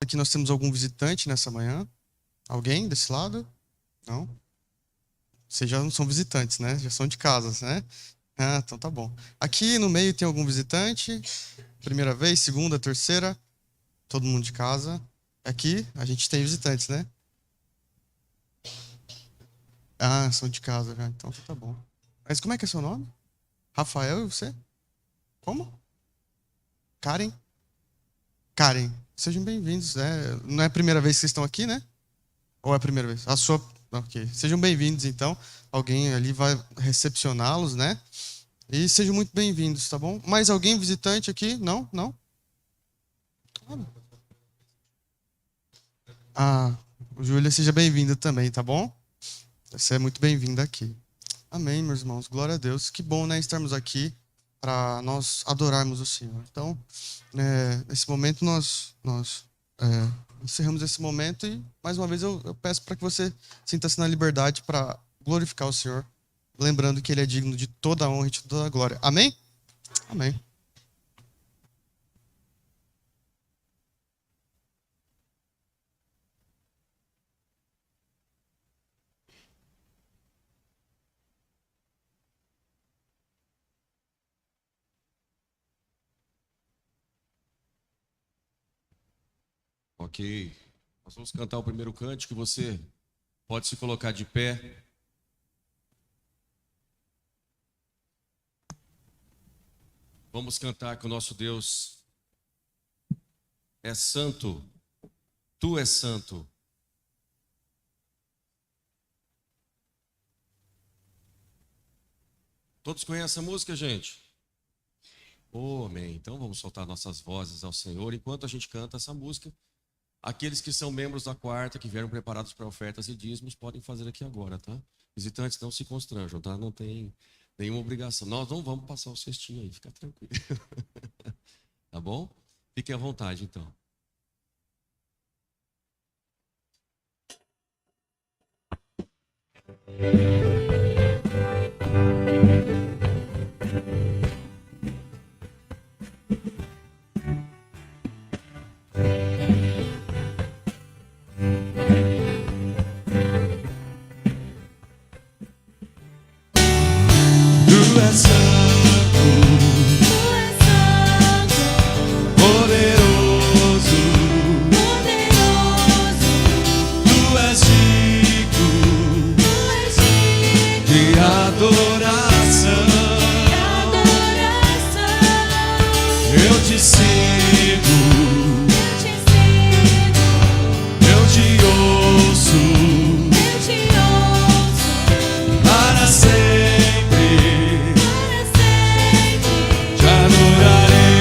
Aqui nós temos algum visitante nessa manhã? Alguém desse lado? Não? Vocês já não são visitantes, né? Já são de casa, né? Ah, então tá bom. Aqui no meio tem algum visitante? Primeira vez, segunda, terceira? Todo mundo de casa? Aqui a gente tem visitantes, né? Ah, são de casa já, então tá bom. Mas como é que é seu nome? Rafael e você? Como? Karen? Karen, sejam bem-vindos. Não é a primeira vez que vocês estão aqui, né? Ou é a primeira vez? A sua. Ok. Sejam bem-vindos, então. Alguém ali vai recepcioná-los, né? E sejam muito bem-vindos, tá bom? Mais alguém visitante aqui? Não? Não? Ah, Júlia, seja bem-vinda também, tá bom? Você é muito bem-vinda aqui. Amém, meus irmãos. Glória a Deus. Que bom, né, estarmos aqui para nós adorarmos o Senhor. Então, nesse momento nós encerramos esse momento e mais uma vez eu peço para que você sinta-se na liberdade para glorificar o Senhor, lembrando que Ele é digno de toda a honra e de toda a glória. Amém? Amém. Ok. Nós vamos cantar o primeiro cântico. Você pode se colocar de pé. Vamos cantar que o nosso Deus é santo. Tu és santo. Todos conhecem a música, gente? Oh, amém. Então vamos soltar nossas vozes ao Senhor enquanto a gente canta essa música. Aqueles que são membros da quarta, que vieram preparados para ofertas e dízimos, podem fazer aqui agora, tá? Visitantes, não se constranjam, tá? Não tem nenhuma obrigação. Nós não vamos passar o cestinho aí, fica tranquilo. Tá bom? Fiquem à vontade, então. Tu és santo, poderoso, tu és digno de adoração. Eu te sigo, eu te ouço para sempre. Te adorarei,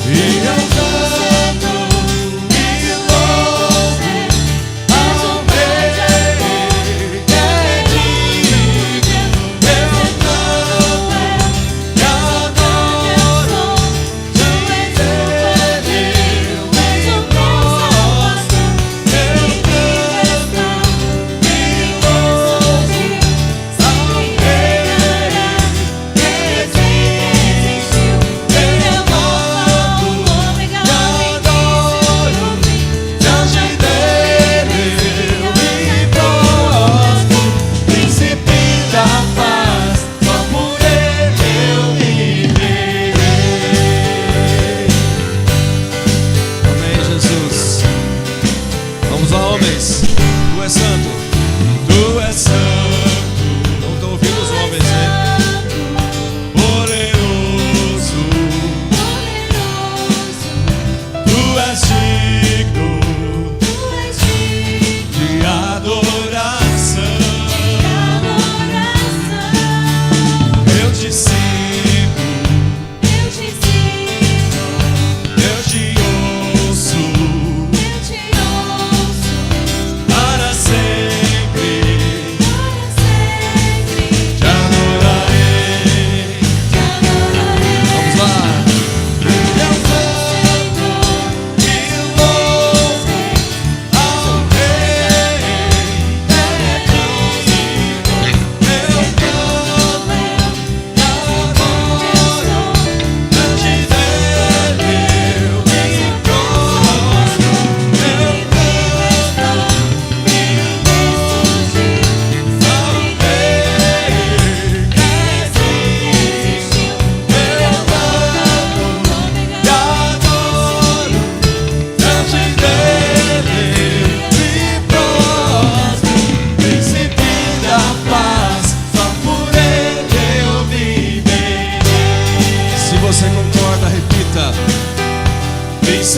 e eu canto e louvo ao Rei que é digno. Eu canto e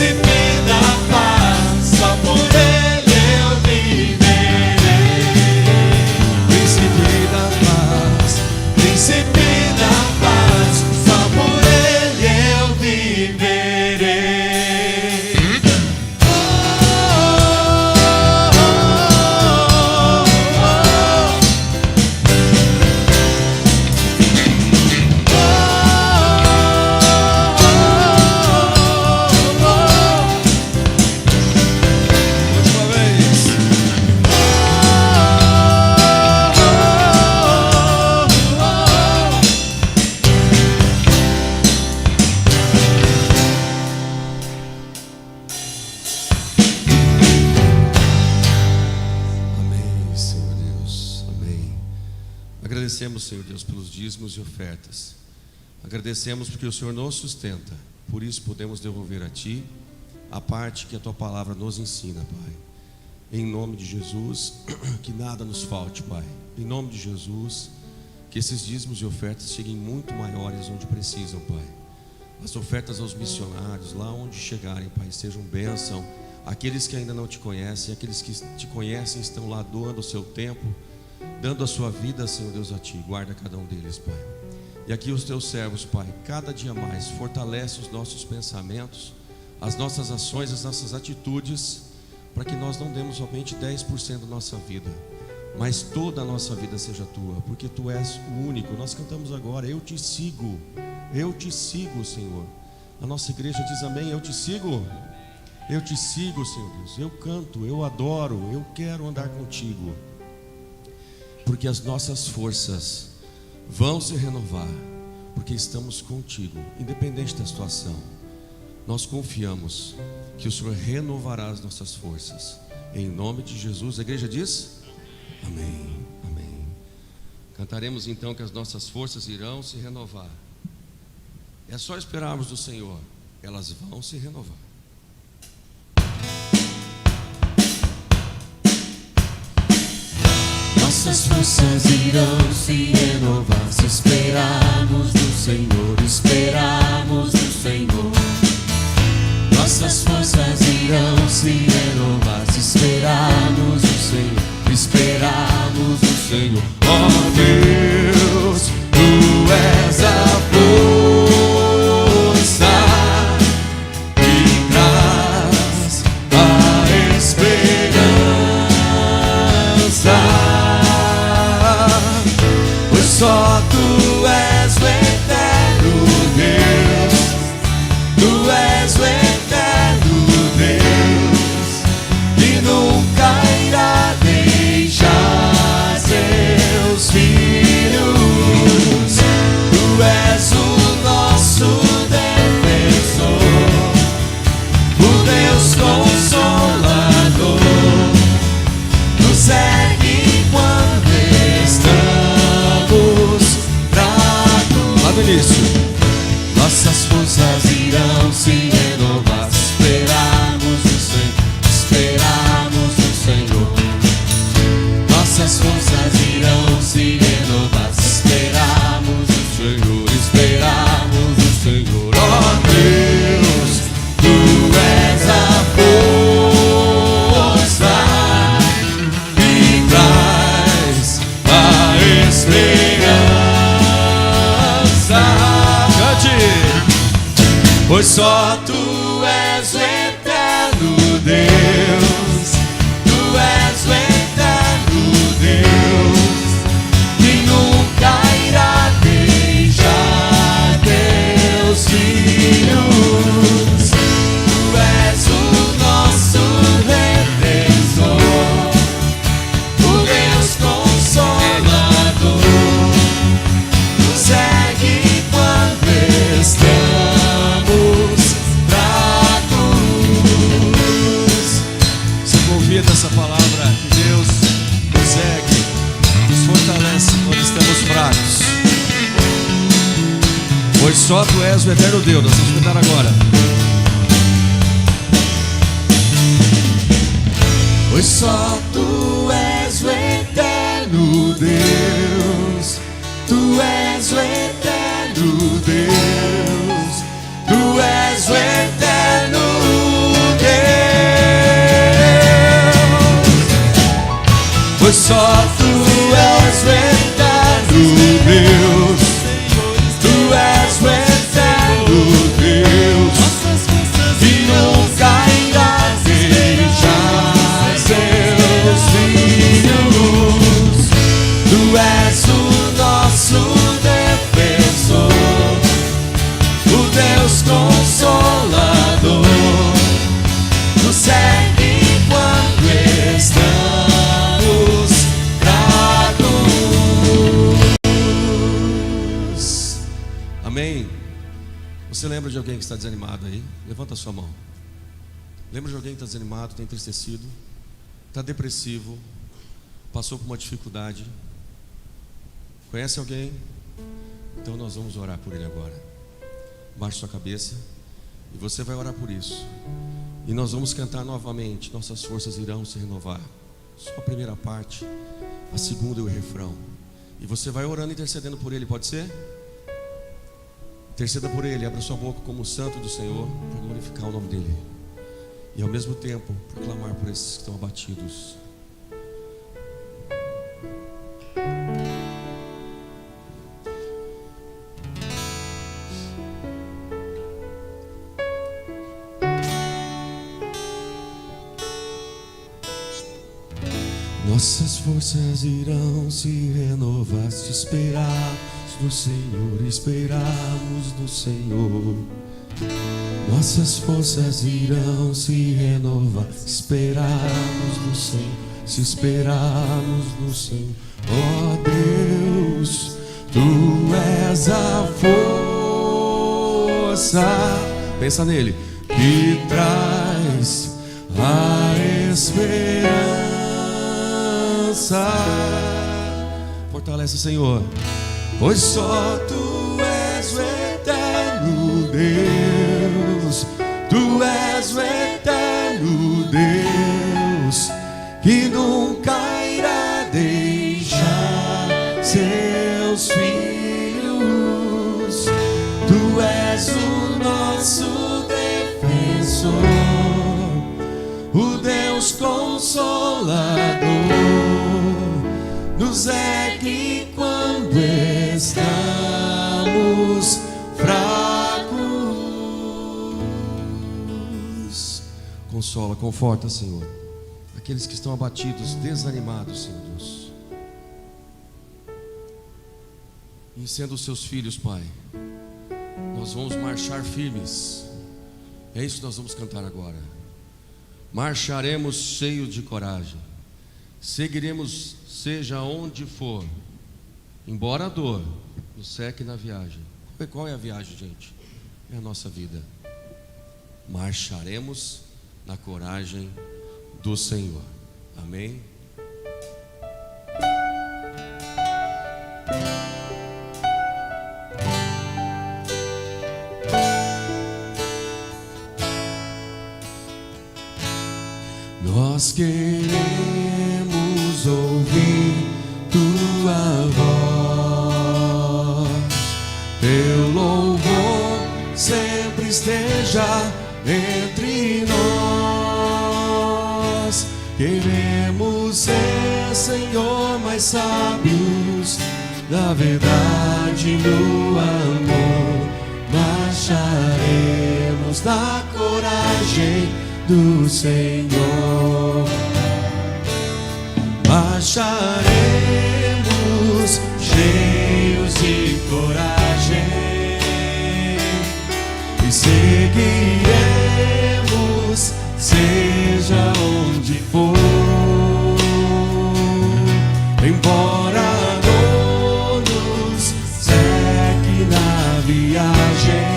Príncipe da paz, só por Ele eu viverei. Príncipe da paz, Príncipe da paz, só por Ele eu viverei. Última vez. Amém, Senhor Deus. Amém. Agradecemos, Senhor Deus, pelos dízimos e ofertas. Agradecemos porque o Senhor nos sustenta. Por isso podemos devolver a Ti a parte que a Tua palavra nos ensina, Pai. Em nome de Jesus, que nada nos falte, Pai. Em nome de Jesus, que esses dízimos e ofertas cheguem muito maiores onde precisam, Pai. As ofertas aos missionários, lá onde chegarem, Pai, sejam bênção. Aqueles que ainda não Te conhecem, aqueles que Te conhecem estão lá doando o seu tempo, dando a sua vida, Senhor Deus, a Ti. Guarda cada um deles, Pai. E aqui os Teus servos, Pai, cada dia mais fortalece os nossos pensamentos, as nossas ações, as nossas atitudes, para que nós não demos somente 10% da nossa vida, mas toda a nossa vida seja Tua, porque Tu és o único. Nós cantamos agora, eu Te sigo, Senhor. A nossa igreja diz amém, eu Te sigo, Senhor Deus. Eu canto, eu adoro, eu quero andar contigo, porque as nossas forças vão se renovar, porque estamos contigo, independente da situação. Nós confiamos que o Senhor renovará as nossas forças. Em nome de Jesus, a igreja diz amém, amém. Cantaremos então que as nossas forças irão se renovar. É só esperarmos do Senhor, elas vão se renovar. Nossas forças irão se renovar se esperarmos do Senhor, esperarmos do Senhor. Nossas forças irão se renovar se esperarmos do Senhor, esperarmos do Senhor. Ó Deus, Tu és a força que traz a esperança. Pois só Tu és o eterno Deus, Tu és o eterno Deus, que nunca irá deixar seus filhos. Tu és o nosso defensor, o Deus consolador, nos segue quando estamos fracos. Lá no início. Nossas forças irão se renovar se esperarmos do Senhor, esperarmos do Senhor. Nossas forças irão se renovar se esperarmos do Senhor, esperarmos do Senhor. Ó Deus, Tu és a força que traz a esperança. Pois só Tu és o eterno Deus, Tu és o eterno Deus, que nunca irá deixar Teus filhos. Tu és o nosso redentor, o Deus consolador, nos segue quando estamos fracos. Você convida essa palavra que Deus nos segue, nos fortalece quando estamos fracos. Pois só Tu és o eterno Deus. Nós vamos cantar agora. Pois só Tu és o eterno Deus, Tu és o eterno Deus, Tu és o eterno Amém? Você lembra de alguém que está desanimado aí? Levanta a sua mão. Lembra de alguém que está desanimado, está entristecido, está depressivo, passou por uma dificuldade? Conhece alguém? Então nós vamos orar por ele agora. Baixe sua cabeça e você vai orar por isso. E nós vamos cantar novamente. Nossas forças irão se renovar. Só a primeira parte, a segunda e o refrão. E você vai orando e intercedendo por ele, pode ser? Interceda por ele, abra sua boca como santo do Senhor, para glorificar o nome dele. E ao mesmo tempo, proclamar por esses que estão abatidos. Nossas forças irão se renovar se esperarmos no Senhor, esperarmos no Senhor. Nossas forças irão se renovar se esperarmos no Senhor, se esperarmos no Senhor. Ó Deus, Tu és a força, Pensa nele. que traz a esperança. Fortalece, Senhor. Pois só Tu és o eterno Deus, Tu és o eterno Deus, que nunca irá deixar seus filhos. Tu és o nosso defensor, o Deus Consolador, nos ergue quando estamos fracos. Consola, conforta, Senhor, aqueles que estão abatidos, desanimados, Senhor Deus. E sendo os seus filhos, Pai, nós vamos marchar firmes. É isso que nós vamos cantar agora. Marcharemos cheios de coragem, seguiremos seja onde for, embora a dor nos seque na viagem. Qual é a viagem, gente? É a nossa vida. Marcharemos na coragem do Senhor. Amém? Nós queremos ouvir Tua voz, Teu louvor sempre esteja entre nós. Queremos ser, Senhor, mais sábios da verdade, no amor. Marcharemos na coragem do Senhor. Marcharemos cheios de coragem e seguiremos, seja onde for, embora a dor nos seque na viagem.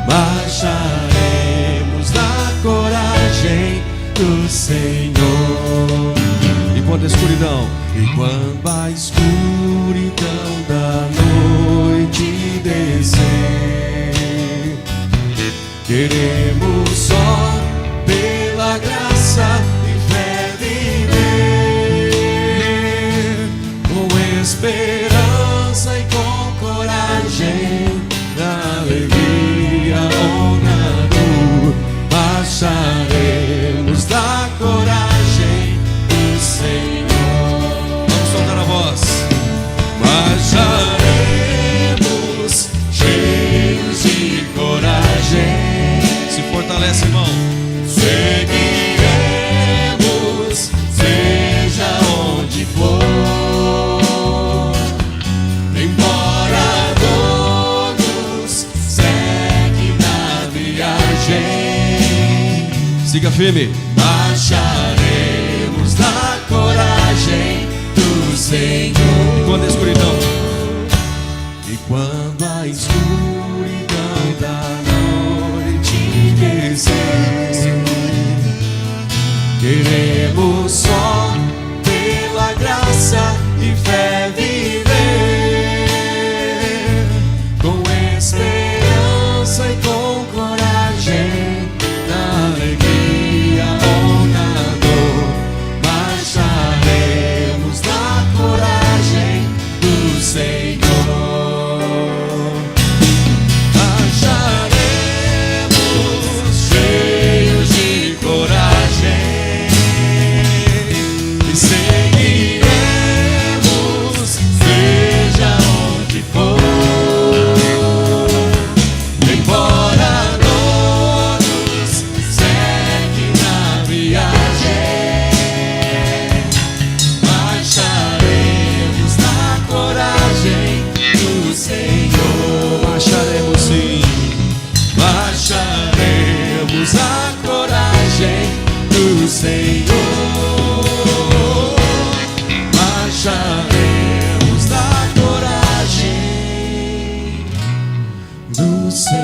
Marcharemos na coragem do Senhor. E quando a escuridão, E quando a escuridão da noite descer, queremos só pela graça e fé viver, com esperança e com coragem, na alegria ou na dor. Marcharemos na coragem do Senhor. vamos soltar a voz. Marcharemos cheios de coragem, Se fortalece, irmão. seguiremos, seja onde for, embora a dor nos segue na viagem. Siga firme. Marcharemos na coragem do Senhor. E quando a escuridão, E quando a escuridão da noite descer. Queremos só pela graça e fé viver, com esperança e com coragem, na alegria ou na dor, marcharemos na coragem do Senhor. Marcharemos cheios de coragem e seguiremos, seja onde for. Embora a dor nos cerque na viagem, marcharemos na coragem do Senhor. Marcharemos sim, marcharemos na coragem do Senhor. Marcharemos na coragem do Senhor.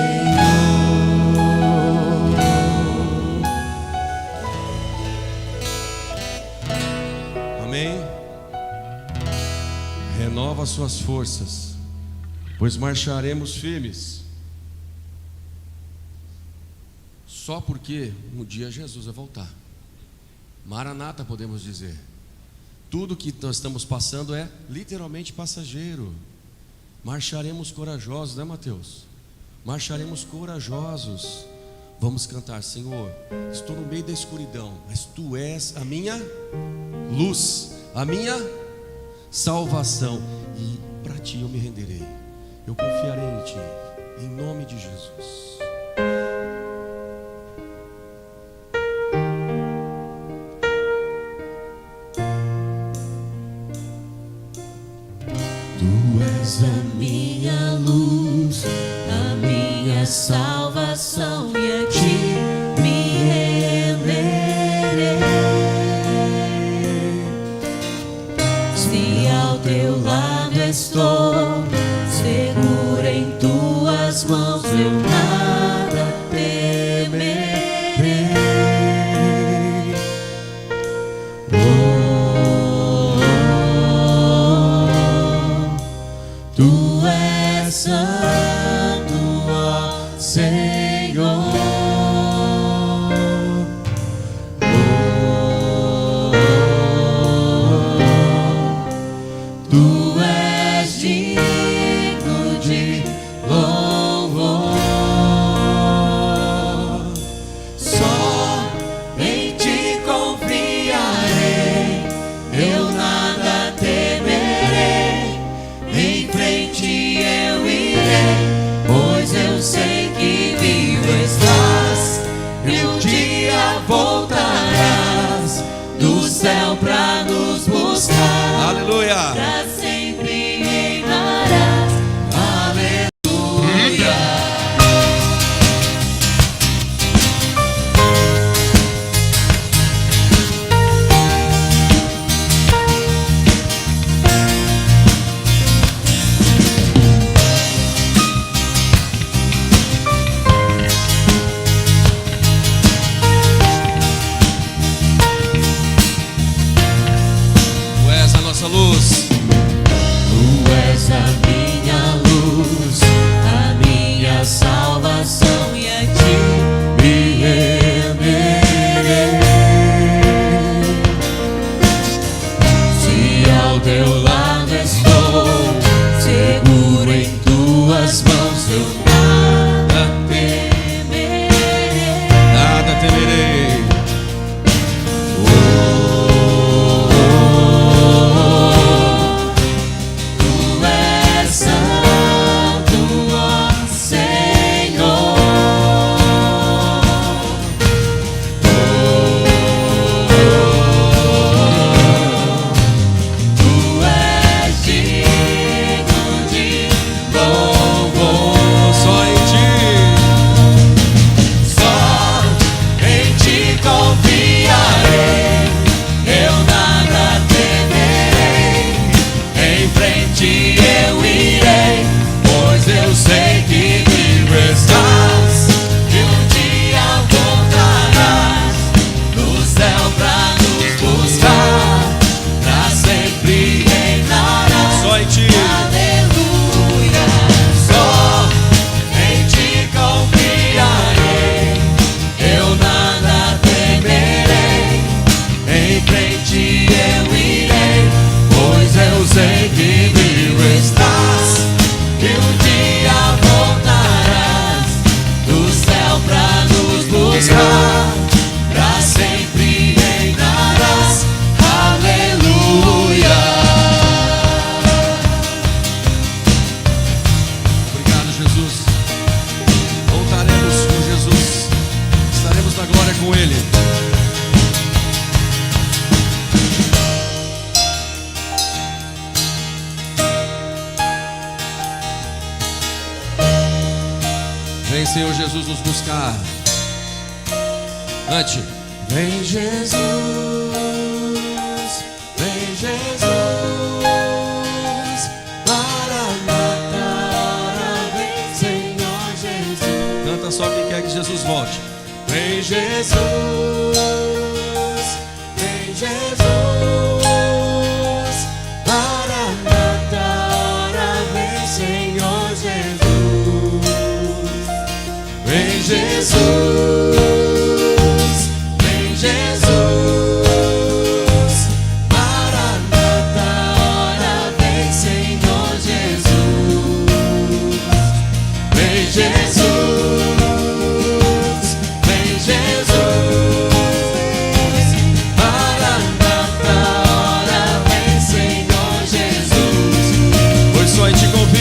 Amém? Renova suas forças, pois marcharemos firmes. Só porque um dia Jesus vai voltar. Maranata, podemos dizer. Tudo que nós estamos passando é literalmente passageiro. Marcharemos corajosos, né, Mateus? Marcharemos corajosos. Vamos cantar: Senhor, estou no meio da escuridão, mas Tu és a minha luz, a minha salvação, e para Ti eu me renderei. Eu confiarei em Ti, em nome de Jesus. Tu és a minha luz, a minha salvação, e a Ti me renderei. Se ao Teu lado estou, segura em Tuas mãos, eu nada temerei. Tu és santo, ó Senhor. Tu és digno de louvor. Só em Ti confiarei, eu nada temerei. Em frente eu irei, pois eu sei que vivo estás, e um dia voltarás do céu pra nos buscar. Aleluia! Pra sempre reinarás. Aleluia! Tu és a nossa luz. Tu és a minha luz, a minha salvação, e a Ti me renderei. Se ao Teu lado estou, seguro em Tuas mãos, eu nada temerei. Nada temerei. Tu és santo, ó Senhor. Tu és digno de louvor. Só em Ti. com Ele. Vem, Senhor Jesus, nos buscar. Ante. Vem Jesus, vem Jesus, Maranata, vem Senhor Jesus. Canta só quem quer que Jesus volte. Vem Jesus, vem Jesus, Maranata, vem Senhor Jesus. Vem Jesus.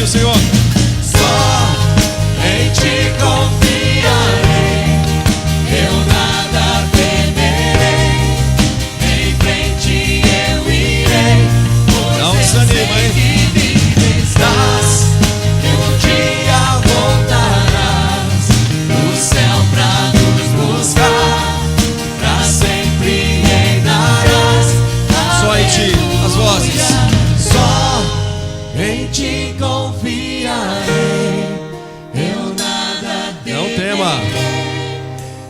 Senhor, só em ti confiarei, eu nada temerei, em frente eu irei, pois não eu desanima, sei que vive estás, e um dia voltarás do céu pra nos buscar, pra sempre reinarás. Só em ti, as vozes. Só em ti confiarei, eu nada temerei. Não tema.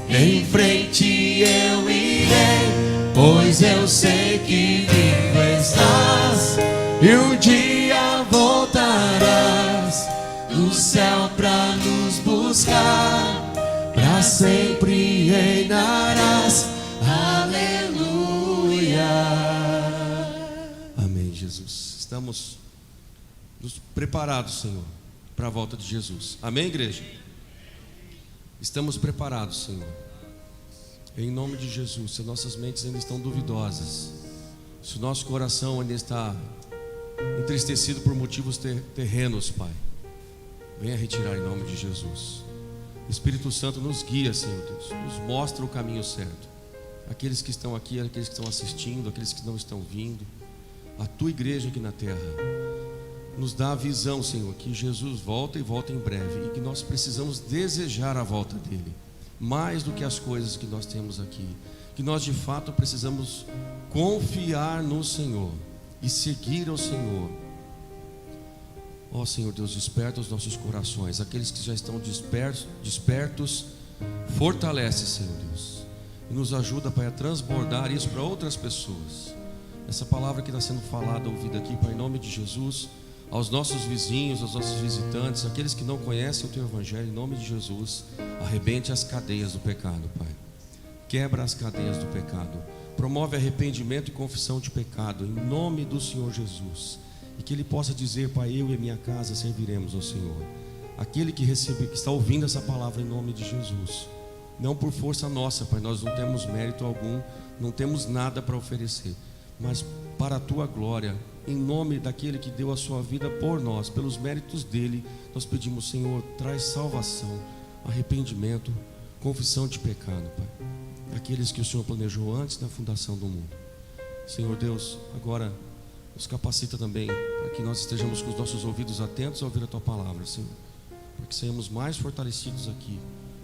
Em frente eu irei, pois eu sei que vivo estás, e um dia voltarás do céu pra nos buscar, pra sempre reinarás. Aleluia. Amém, Jesus. Estamos preparados, Senhor, para a volta de Jesus. Amém, igreja? Estamos preparados, Senhor. Em nome de Jesus. Se nossas mentes ainda estão duvidosas, se o nosso coração ainda está entristecido por motivos terrenos, Pai, venha retirar em nome de Jesus. Espírito Santo, nos guia, Senhor Deus, nos mostra o caminho certo. Aqueles que estão aqui, aqueles que estão assistindo, aqueles que não estão vindo, a tua igreja aqui na terra, nos dá a visão, Senhor, que Jesus volta e volta em breve, e que nós precisamos desejar a volta dele, mais do que as coisas que nós temos aqui, que nós de fato precisamos confiar no Senhor e seguir ao Senhor. Ó Senhor Deus, desperta os nossos corações, aqueles que já estão despertos, fortalece, Senhor Deus, e nos ajuda, Pai, a transbordar isso para outras pessoas. Essa palavra que está sendo falada, ouvida aqui, Pai, em nome de Jesus, aos nossos vizinhos, aos nossos visitantes, aqueles que não conhecem o Teu Evangelho, em nome de Jesus, arrebente as cadeias do pecado, Pai. Quebra as cadeias do pecado. Promove arrependimento e confissão de pecado, em nome do Senhor Jesus. E que Ele possa dizer, Pai, eu e a minha casa serviremos ao Senhor. Aquele que recebe, que está ouvindo essa palavra em nome de Jesus, não por força nossa, Pai, nós não temos mérito algum, não temos nada para oferecer, mas para a Tua glória, em nome daquele que deu a sua vida por nós, pelos méritos dele, nós pedimos, Senhor, traz salvação, arrependimento, confissão de pecado, Pai. Aqueles que o Senhor planejou antes da fundação do mundo. Senhor Deus, agora nos capacita também para que nós estejamos com os nossos ouvidos atentos a ouvir a Tua palavra, Senhor, para que sejamos mais fortalecidos aqui,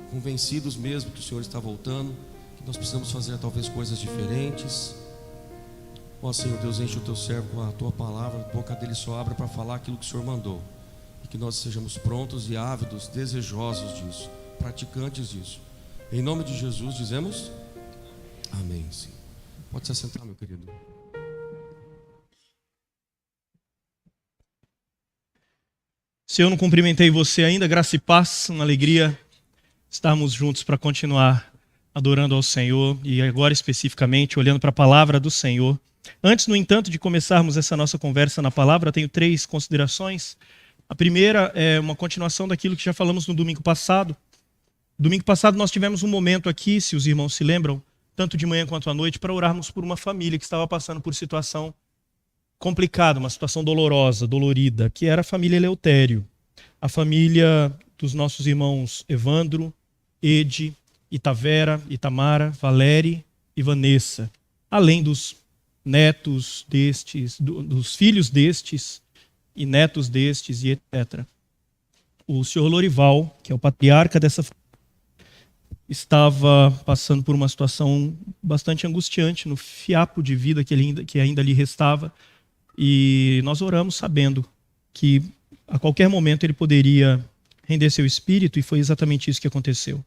convencidos mesmo que o Senhor está voltando, que nós precisamos fazer talvez coisas diferentes. Ó Senhor Deus, enche o Teu servo com a Tua palavra, a boca dele só abra para falar aquilo que o Senhor mandou, e que nós sejamos prontos e ávidos, desejosos disso, praticantes disso. Em nome de Jesus dizemos amém. Sim. Pode se assentar, meu querido. Se eu não cumprimentei você ainda, graça e paz, uma alegria estarmos juntos para continuar adorando ao Senhor, e agora especificamente olhando para a palavra do Senhor. Antes, no entanto, de começarmos essa nossa conversa na palavra, tenho 3 considerações. A primeira é uma continuação daquilo que já falamos no domingo passado. Domingo passado nós tivemos um momento aqui, se os irmãos se lembram, tanto de manhã quanto à noite, para orarmos por uma família que estava passando por situação complicada, uma situação dolorosa, dolorida, que era a família Eleutério, a família dos nossos irmãos Evandro, Ede, Itavera, Itamara, Valéria e Vanessa, além dos netos destes, dos filhos destes e netos destes e etc. O senhor Lorival, que é o patriarca dessa família, estava passando por uma situação bastante angustiante no fiapo de vida que ainda lhe restava, e nós oramos sabendo que a qualquer momento ele poderia render seu espírito, e foi exatamente isso que aconteceu.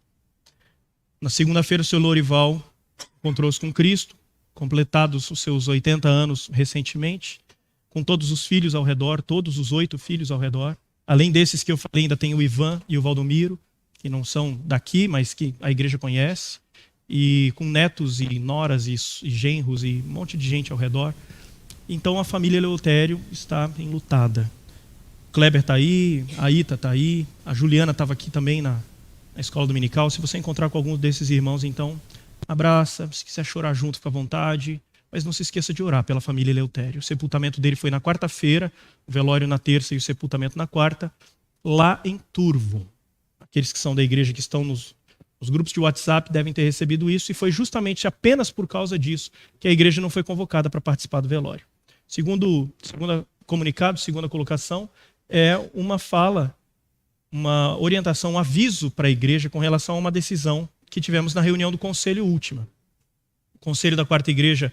Na segunda-feira, o senhor Lorival encontrou-se com Cristo, completados os seus 80 anos recentemente, com todos os filhos ao redor, todos os 8 filhos ao redor. Além desses que eu falei, ainda tem o Ivan e o Valdomiro, que não são daqui, mas que a igreja conhece, e com netos e noras e genros e um monte de gente ao redor. Então a família Eleutério está enlutada. O Kleber está aí, a Ita está aí, a Juliana estava aqui também na escola dominical. Se você encontrar com algum desses irmãos, então abraça, se quiser chorar junto, fica à vontade, mas não se esqueça de orar pela família Eleutério. O sepultamento dele foi na quarta-feira, o velório na terça e o sepultamento na quarta, lá em Turvo. Aqueles que são da igreja, que estão nos grupos de WhatsApp, devem ter recebido isso, e foi justamente apenas por causa disso que a igreja não foi convocada para participar do velório. Segundo comunicado, segunda colocação, é uma fala, uma orientação, um aviso para a igreja com relação a uma decisão que tivemos na reunião do conselho última. O conselho da quarta igreja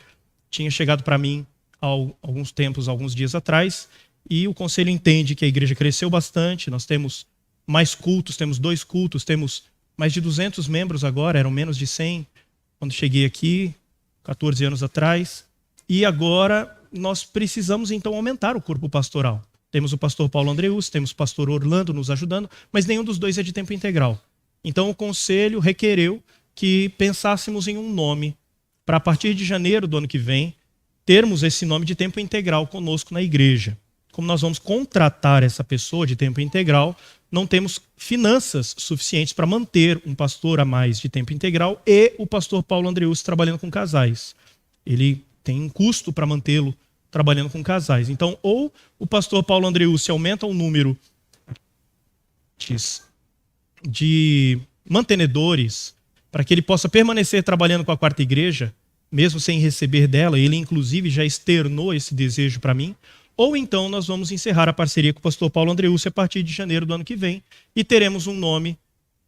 tinha chegado para mim há alguns dias atrás, e o conselho entende que a igreja cresceu bastante, nós temos mais cultos, temos 2 cultos, temos mais de 200 membros agora, eram menos de 100 quando cheguei aqui, 14 anos atrás, e agora nós precisamos então aumentar o corpo pastoral. Temos o pastor Paulo Andreus, temos o pastor Orlando nos ajudando, mas nenhum dos dois é de tempo integral. Então o conselho requereu que pensássemos em um nome para, a partir de janeiro do ano que vem, termos esse nome de tempo integral conosco na igreja. Como nós vamos contratar essa pessoa de tempo integral, não temos finanças suficientes para manter um pastor a mais de tempo integral e o pastor Paulo Andreus trabalhando com casais. Ele tem um custo para mantê-lo trabalhando com casais. Então, ou o pastor Paulo Andreus aumenta o número de mantenedores para que ele possa permanecer trabalhando com a quarta igreja, mesmo sem receber dela, ele inclusive já externou esse desejo para mim, ou então nós vamos encerrar a parceria com o pastor Paulo Andreus a partir de janeiro do ano que vem e teremos um nome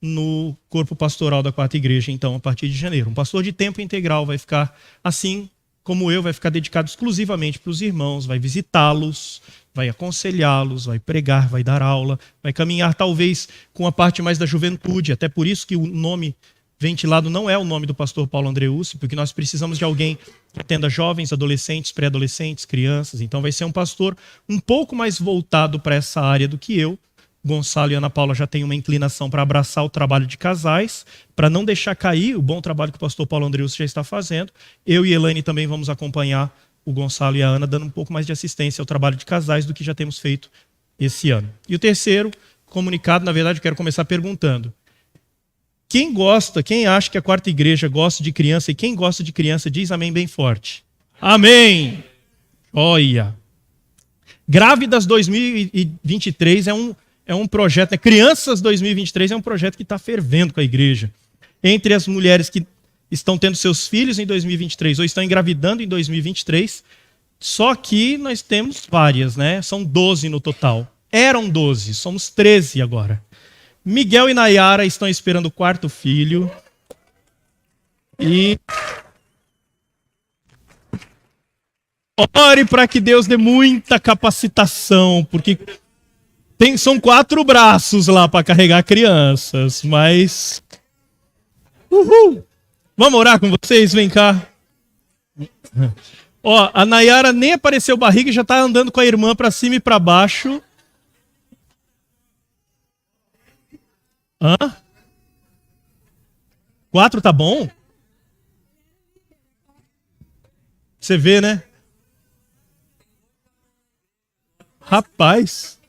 no corpo pastoral da quarta igreja, então, a partir de janeiro. Um pastor de tempo integral vai ficar, assim como eu, vai ficar dedicado exclusivamente para os irmãos, vai visitá-los, vai aconselhá-los, vai pregar, vai dar aula, vai caminhar talvez com a parte mais da juventude, até por isso que o nome ventilado não é o nome do pastor Paulo Andreus, porque nós precisamos de alguém que atenda jovens, adolescentes, pré-adolescentes, crianças. Então vai ser um pastor um pouco mais voltado para essa área do que eu. Gonçalo e Ana Paula já têm uma inclinação para abraçar o trabalho de casais, para não deixar cair o bom trabalho que o pastor Paulo Andreus já está fazendo. Eu e Elaine também vamos acompanhar o Gonçalo e a Ana, dando um pouco mais de assistência ao trabalho de casais do que já temos feito esse ano. E o terceiro comunicado, na verdade, eu quero começar perguntando: quem acha que a quarta igreja gosta de criança, e quem gosta de criança diz amém bem forte. Amém! Olha! Grávidas 2023 é um projeto, né? Crianças 2023 é um projeto que está fervendo com a igreja. Entre as mulheres que estão tendo seus filhos em 2023 ou estão engravidando em 2023, só que nós temos várias, né? São 12 no total. Eram 12, somos 13 agora. Miguel e Nayara estão esperando o 4º filho. E ore para que Deus dê muita capacitação, porque são 4 braços lá para carregar crianças, mas... Uhul! Vamos orar com vocês? Vem cá. Ó, a Nayara nem apareceu barriga e já está andando com a irmã para cima e para baixo. Hã? 4 tá bom? Você vê, né? Rapaz.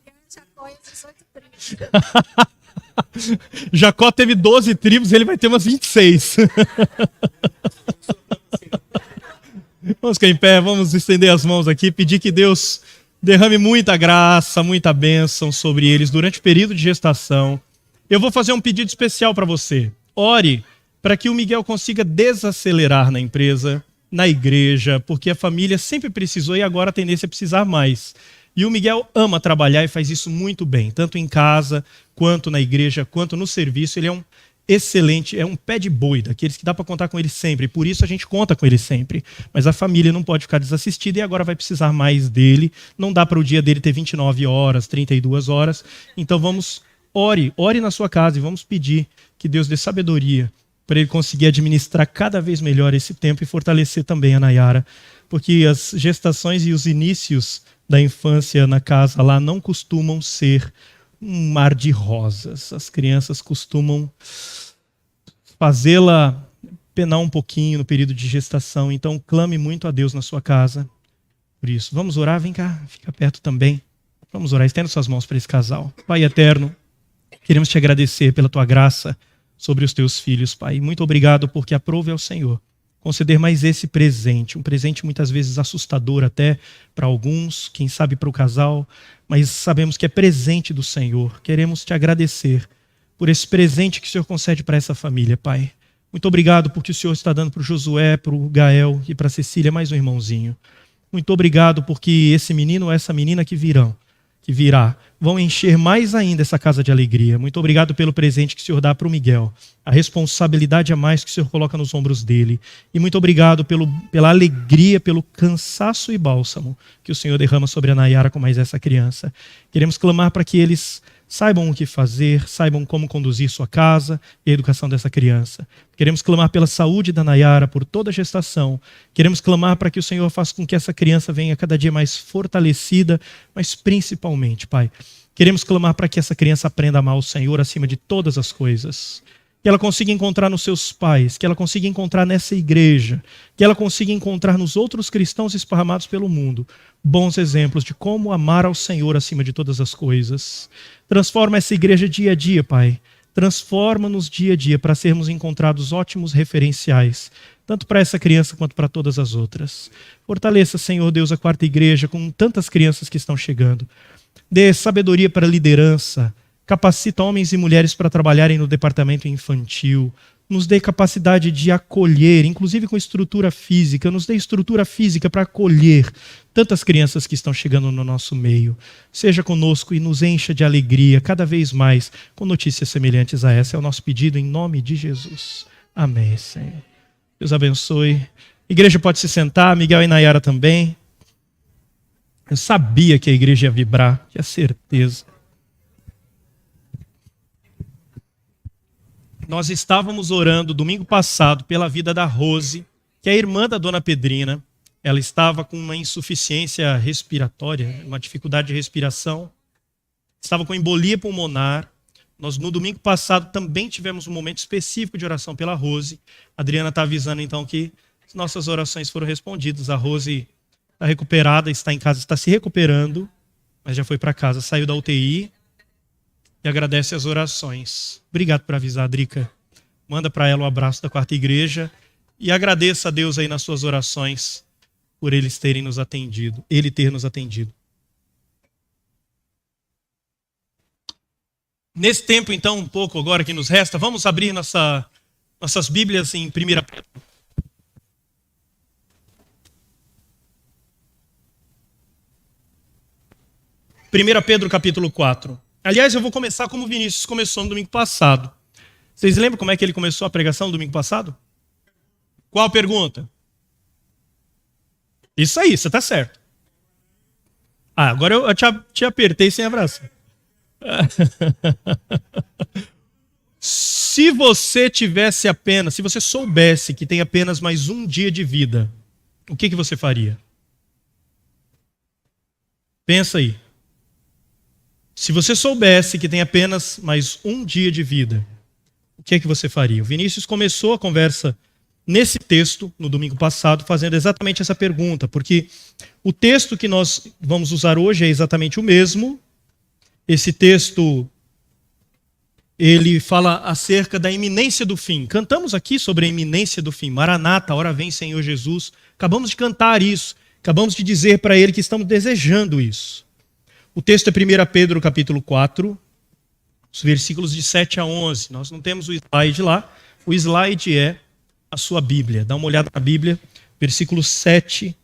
Jacó teve 12 tribos, ele vai ter umas 26. Vamos ficar em pé, vamos estender as mãos aqui, pedir que Deus derrame muita graça, muita bênção sobre eles durante o período de gestação. Eu vou fazer um pedido especial para você. Ore para que o Miguel consiga desacelerar na empresa, na igreja, porque a família sempre precisou e agora a tendência é precisar mais. E o Miguel ama trabalhar e faz isso muito bem, tanto em casa, quanto na igreja, quanto no serviço. Ele é um excelente, é um pé de boi, daqueles que dá para contar com ele sempre. Por isso a gente conta com ele sempre. Mas a família não pode ficar desassistida e agora vai precisar mais dele. Não dá para o dia dele ter 29 horas, 32 horas. Então ore na sua casa e vamos pedir que Deus dê sabedoria para ele conseguir administrar cada vez melhor esse tempo e fortalecer também a Nayara. Porque as gestações e os inícios da infância na casa lá não costumam ser um mar de rosas. As crianças costumam fazê-la penar um pouquinho no período de gestação. Então, clame muito a Deus na sua casa por isso. Vamos orar? Vem cá, fica perto também. Vamos orar. Estenda suas mãos para esse casal. Pai eterno, queremos te agradecer pela tua graça sobre os teus filhos, Pai. Muito obrigado porque aprove ao Senhor conceder mais esse presente, um presente muitas vezes assustador até para alguns, quem sabe para o casal, mas sabemos que é presente do Senhor. Queremos te agradecer por esse presente que o Senhor concede para essa família, Pai. Muito obrigado porque o Senhor está dando para o Josué, para o Gael e para a Cecília mais um irmãozinho. Muito obrigado porque esse menino ou essa menina que virá, vão encher mais ainda essa casa de alegria. Muito obrigado pelo presente que o Senhor dá para o Miguel, a responsabilidade a mais que o Senhor coloca nos ombros dele. E muito obrigado pela alegria, pelo cansaço e bálsamo que o Senhor derrama sobre a Nayara com mais essa criança. Queremos clamar para que eles saibam o que fazer, saibam como conduzir sua casa e a educação dessa criança. Queremos clamar pela saúde da Nayara, por toda a gestação. Queremos clamar para que o Senhor faça com que essa criança venha cada dia mais fortalecida, mas principalmente, Pai, queremos clamar para que essa criança aprenda a amar o Senhor acima de todas as coisas. Que ela consiga encontrar nos seus pais, que ela consiga encontrar nessa igreja, que ela consiga encontrar nos outros cristãos esparramados pelo mundo bons exemplos de como amar ao Senhor acima de todas as coisas. Transforma essa igreja dia a dia, Pai. Transforma-nos dia a dia para sermos encontrados ótimos referenciais, tanto para essa criança quanto para todas as outras. Fortaleça, Senhor Deus, a quarta igreja com tantas crianças que estão chegando. Dê sabedoria para a liderança. Capacita homens e mulheres para trabalharem no departamento infantil. Nos dê capacidade de acolher, inclusive com estrutura física. Nos dê estrutura física para acolher tantas crianças que estão chegando no nosso meio. Seja conosco e nos encha de alegria cada vez mais com notícias semelhantes a essa. É o nosso pedido em nome de Jesus. Amém, Senhor. Deus abençoe. A igreja pode se sentar, Miguel e Nayara também. Eu sabia que a igreja ia vibrar, tinha certeza. Nós estávamos orando domingo passado pela vida da Rose, que é a irmã da dona Pedrina. Ela estava com uma insuficiência respiratória, uma dificuldade de respiração. Estava com embolia pulmonar. Nós, no domingo passado, também tivemos um momento específico de oração pela Rose. A Adriana está avisando, então, que nossas orações foram respondidas. A Rose está recuperada, está em casa, está se recuperando, mas já foi para casa, saiu da UTI. E agradece as orações. Obrigado por avisar, Drica. Manda para ela um abraço da quarta igreja e agradeça a Deus aí nas suas orações por eles terem nos atendido, ele ter nos atendido. Nesse tempo, então, um pouco agora que nos resta, vamos abrir nossas Bíblias em 1 Pedro. 1 Pedro capítulo 4. Aliás, eu vou começar como o Vinícius começou no domingo passado. Vocês lembram como é que ele começou a pregação no domingo passado? Qual a pergunta? Isso aí, você está certo. Agora eu te apertei sem abraçar. Se você soubesse que tem apenas mais um dia de vida, o que você faria? Pensa aí. Se você soubesse que tem apenas mais um dia de vida, o que você faria? O Vinícius começou a conversa nesse texto, no domingo passado, fazendo exatamente essa pergunta, porque o texto que nós vamos usar hoje é exatamente o mesmo. Esse texto, ele fala acerca da iminência do fim. Cantamos aqui sobre a iminência do fim. Maranata, hora vem Senhor Jesus. Acabamos de cantar isso. Acabamos de dizer para ele que estamos desejando isso. O texto é 1 Pedro capítulo 4, os versículos de 7 a 11. Nós não temos o slide lá, O slide é a sua Bíblia. Dá uma olhada na Bíblia. Versículo 7,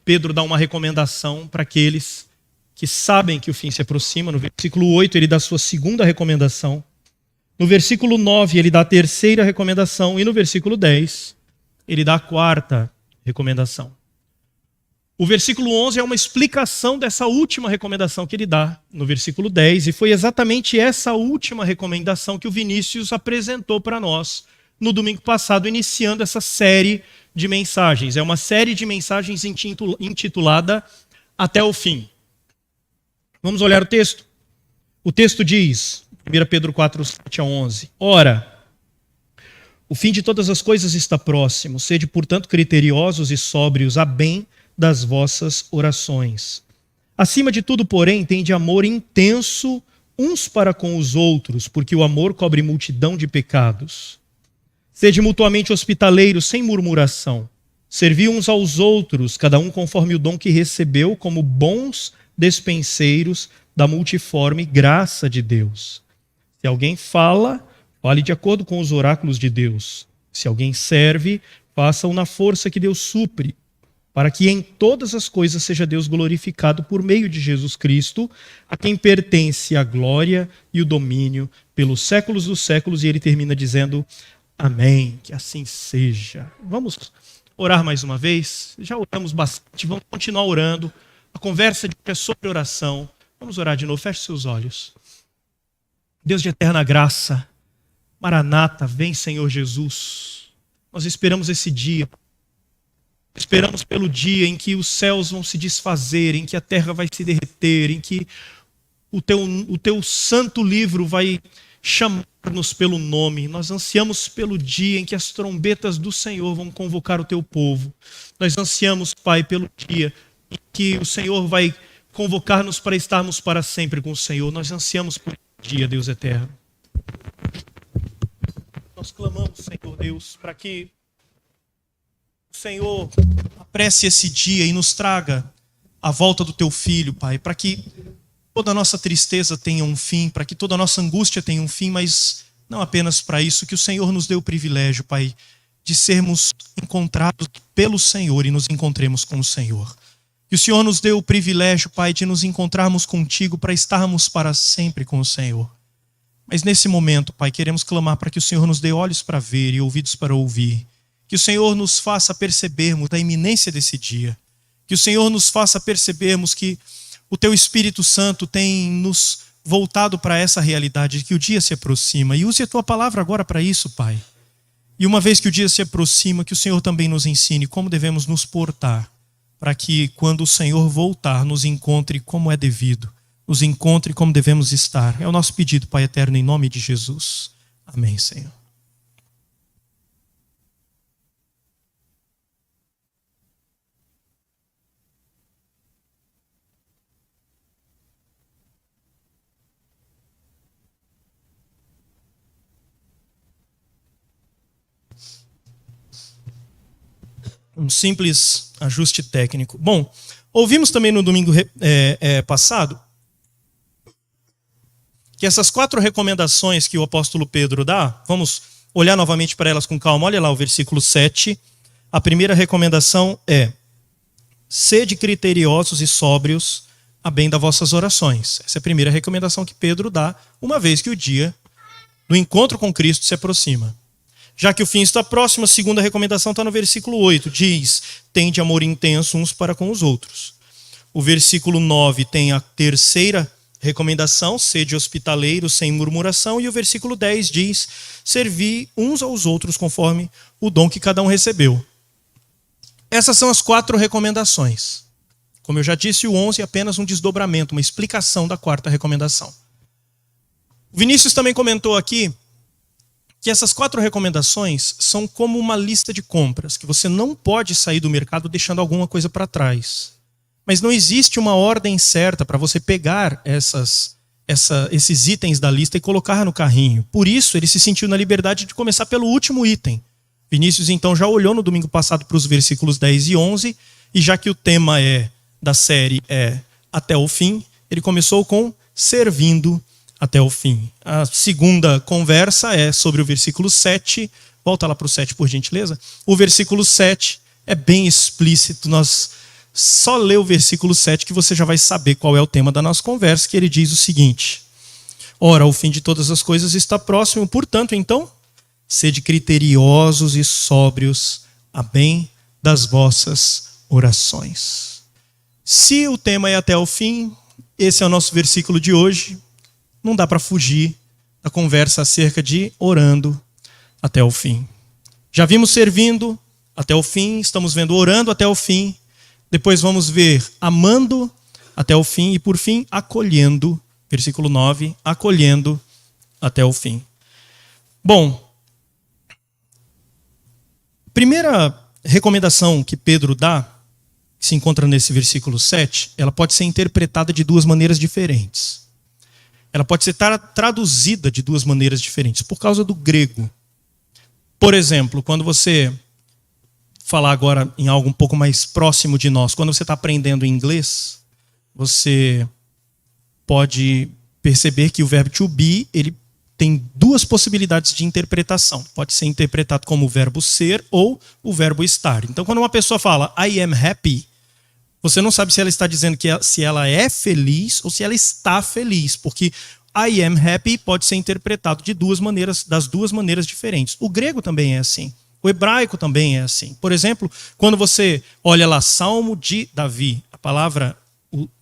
Pedro dá uma recomendação para aqueles que sabem que o fim se aproxima. No versículo 8, ele dá a sua segunda recomendação. No versículo 9, ele dá a terceira recomendação. E no versículo 10, ele dá a quarta recomendação. O versículo 11 é uma explicação dessa última recomendação que ele dá no versículo 10. E foi exatamente essa última recomendação que o Vinícius apresentou para nós no domingo passado, iniciando essa série de mensagens. É uma série de mensagens intitulada Até o Fim. Vamos olhar o texto? O texto diz, 1 Pedro 4, 7 a 11. Ora, o fim de todas as coisas está próximo. Sede, portanto, criteriosos e sóbrios a bem das vossas orações. Acima de tudo, porém, tende amor intenso uns para com os outros, porque o amor cobre multidão de pecados. Sede mutuamente hospitaleiros, sem murmuração. Servi uns aos outros, cada um conforme o dom que recebeu, como bons despenseiros da multiforme graça de Deus. Se alguém fala, fale de acordo com os oráculos de Deus. Se alguém serve, faça-o na força que Deus supre, para que em todas as coisas seja Deus glorificado por meio de Jesus Cristo, a quem pertence a glória e o domínio pelos séculos dos séculos. E ele termina dizendo, amém, que assim seja. Vamos orar mais uma vez? Já oramos bastante, vamos continuar orando. A conversa de é sobre oração. Vamos orar de novo, feche seus olhos. Deus de eterna graça, Maranata, vem Senhor Jesus. Nós esperamos esse dia. Esperamos pelo dia em que os céus vão se desfazer, em que a terra vai se derreter, em que o teu santo livro vai chamar-nos pelo nome. Nós ansiamos pelo dia em que as trombetas do Senhor vão convocar o teu povo. Nós ansiamos, Pai, pelo dia em que o Senhor vai convocar-nos para estarmos para sempre com o Senhor. Nós ansiamos por esse dia, Deus eterno. Nós clamamos, Senhor Deus, para que o Senhor apresse esse dia e nos traga a volta do teu filho, Pai, para que toda a nossa tristeza tenha um fim, para que toda a nossa angústia tenha um fim, mas não apenas para isso, que o Senhor nos dê o privilégio, Pai, de sermos encontrados pelo Senhor e nos encontremos com o Senhor. Que o Senhor nos dê o privilégio, Pai, de nos encontrarmos contigo para estarmos para sempre com o Senhor. Mas nesse momento, Pai, queremos clamar para que o Senhor nos dê olhos para ver e ouvidos para ouvir. Que o Senhor nos faça percebermos da iminência desse dia. Que o Senhor nos faça percebermos que o Teu Espírito Santo tem nos voltado para essa realidade, de que o dia se aproxima. E use a Tua palavra agora para isso, Pai. E uma vez que o dia se aproxima, que o Senhor também nos ensine como devemos nos portar, para que quando o Senhor voltar, nos encontre como é devido, nos encontre como devemos estar. É o nosso pedido, Pai eterno, em nome de Jesus. Amém, Senhor. Um simples ajuste técnico. Bom, ouvimos também no domingo passado que essas 4 recomendações que o apóstolo Pedro dá, vamos olhar novamente para elas com calma. Olha lá o versículo 7. A primeira recomendação é: sede criteriosos e sóbrios a bem das vossas orações. Essa é a primeira recomendação que Pedro dá, uma vez que o dia do encontro com Cristo se aproxima. Já que o fim está próximo, a segunda recomendação está no versículo 8. Diz, tende amor intenso uns para com os outros. O versículo 9 tem a terceira recomendação, sede hospitaleiros sem murmuração. E o versículo 10 diz, servi uns aos outros conforme o dom que cada um recebeu. Essas são as 4 recomendações. Como eu já disse, o 11 é apenas um desdobramento, uma explicação da 4ª recomendação. O Vinícius também comentou aqui que essas 4 recomendações são como uma lista de compras, que você não pode sair do mercado deixando alguma coisa para trás. Mas não existe uma ordem certa para você pegar esses itens da lista e colocar no carrinho. Por isso, ele se sentiu na liberdade de começar pelo último item. Vinícius, então, já olhou no domingo passado para os versículos 10 e 11, e já que o tema da série é Até o Fim, ele começou com servindo até o fim. A segunda conversa é sobre o versículo 7. Volta lá para o 7, por gentileza. O versículo 7 é bem explícito. Nós só lê o versículo 7 que você já vai saber qual é o tema da nossa conversa, que ele diz o seguinte: ora, o fim de todas as coisas está próximo, portanto, então, sede criteriosos e sóbrios a bem das vossas orações. Se o tema é até o fim, esse é o nosso versículo de hoje. Não dá para fugir da conversa acerca de orando até o fim. Já vimos servindo até o fim, estamos vendo orando até o fim. Depois vamos ver amando até o fim e, por fim, acolhendo. Versículo 9, acolhendo até o fim. Bom, primeira recomendação que Pedro dá, que se encontra nesse versículo 7, ela pode ser interpretada de duas maneiras diferentes. Ela pode ser traduzida de duas maneiras diferentes, por causa do grego. Por exemplo, quando você falar agora em algo um pouco mais próximo de nós, quando você está aprendendo inglês, você pode perceber que o verbo to be, ele tem duas possibilidades de interpretação. Pode ser interpretado como o verbo ser ou o verbo estar. Então, quando uma pessoa fala I am happy, você não sabe se ela está dizendo que se ela é feliz ou se ela está feliz, porque I am happy pode ser interpretado de das duas maneiras diferentes. O grego também é assim. O hebraico também é assim. Por exemplo, quando você olha lá Salmo de Davi, a palavra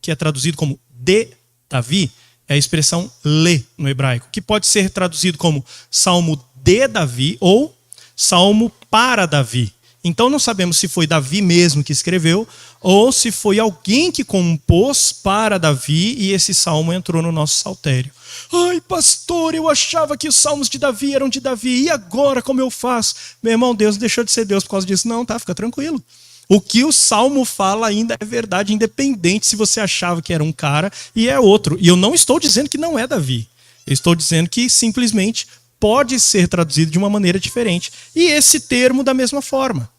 que é traduzido como de Davi é a expressão le no hebraico, que pode ser traduzido como Salmo de Davi ou Salmo para Davi. Então não sabemos se foi Davi mesmo que escreveu ou se foi alguém que compôs para Davi e esse salmo entrou no nosso saltério. Ai, pastor, eu achava que os salmos de Davi eram de Davi. E agora como eu faço? Meu irmão, Deus deixou de ser Deus por causa disso. Não, tá, fica tranquilo. O que o salmo fala ainda é verdade, independente se você achava que era um cara e é outro. E eu não estou dizendo que não é Davi. Eu estou dizendo que simplesmente pode ser traduzido de uma maneira diferente. E esse termo da mesma forma.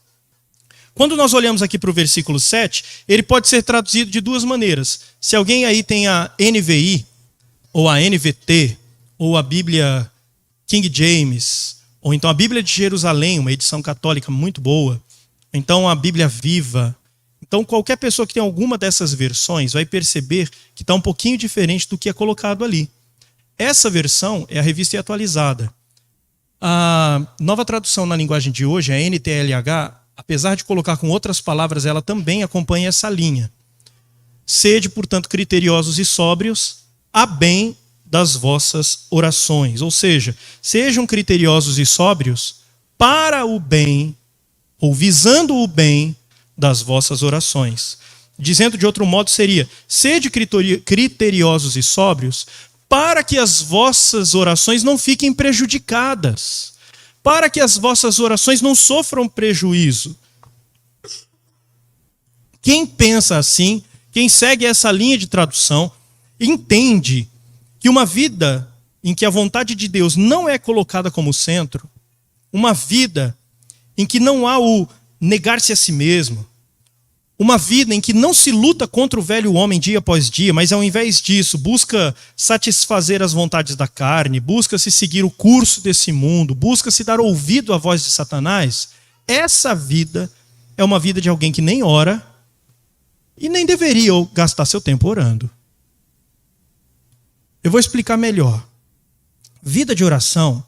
Quando nós olhamos aqui para o versículo 7, ele pode ser traduzido de duas maneiras. Se alguém aí tem a NVI, ou a NVT, ou a Bíblia King James, ou então a Bíblia de Jerusalém, uma edição católica muito boa, então a Bíblia Viva. Então qualquer pessoa que tem alguma dessas versões vai perceber que está um pouquinho diferente do que é colocado ali. Essa versão é a Revista e Atualizada. A nova tradução na linguagem de hoje, a NTLH, apesar de colocar com outras palavras, ela também acompanha essa linha. Sede, portanto, criteriosos e sóbrios, a bem das vossas orações. Ou seja, sejam criteriosos e sóbrios para o bem, ou visando o bem das vossas orações. Dizendo de outro modo seria, sede criteriosos e sóbrios para que as vossas orações não fiquem prejudicadas. Para que as vossas orações não sofram prejuízo. Quem pensa assim, quem segue essa linha de tradução, entende que uma vida em que a vontade de Deus não é colocada como centro, uma vida em que não há o negar-se a si mesmo, uma vida em que não se luta contra o velho homem dia após dia, mas ao invés disso busca satisfazer as vontades da carne, busca se seguir o curso desse mundo, busca se dar ouvido à voz de Satanás, essa vida é uma vida de alguém que nem ora e nem deveria gastar seu tempo orando. Eu vou explicar melhor. Vida de oração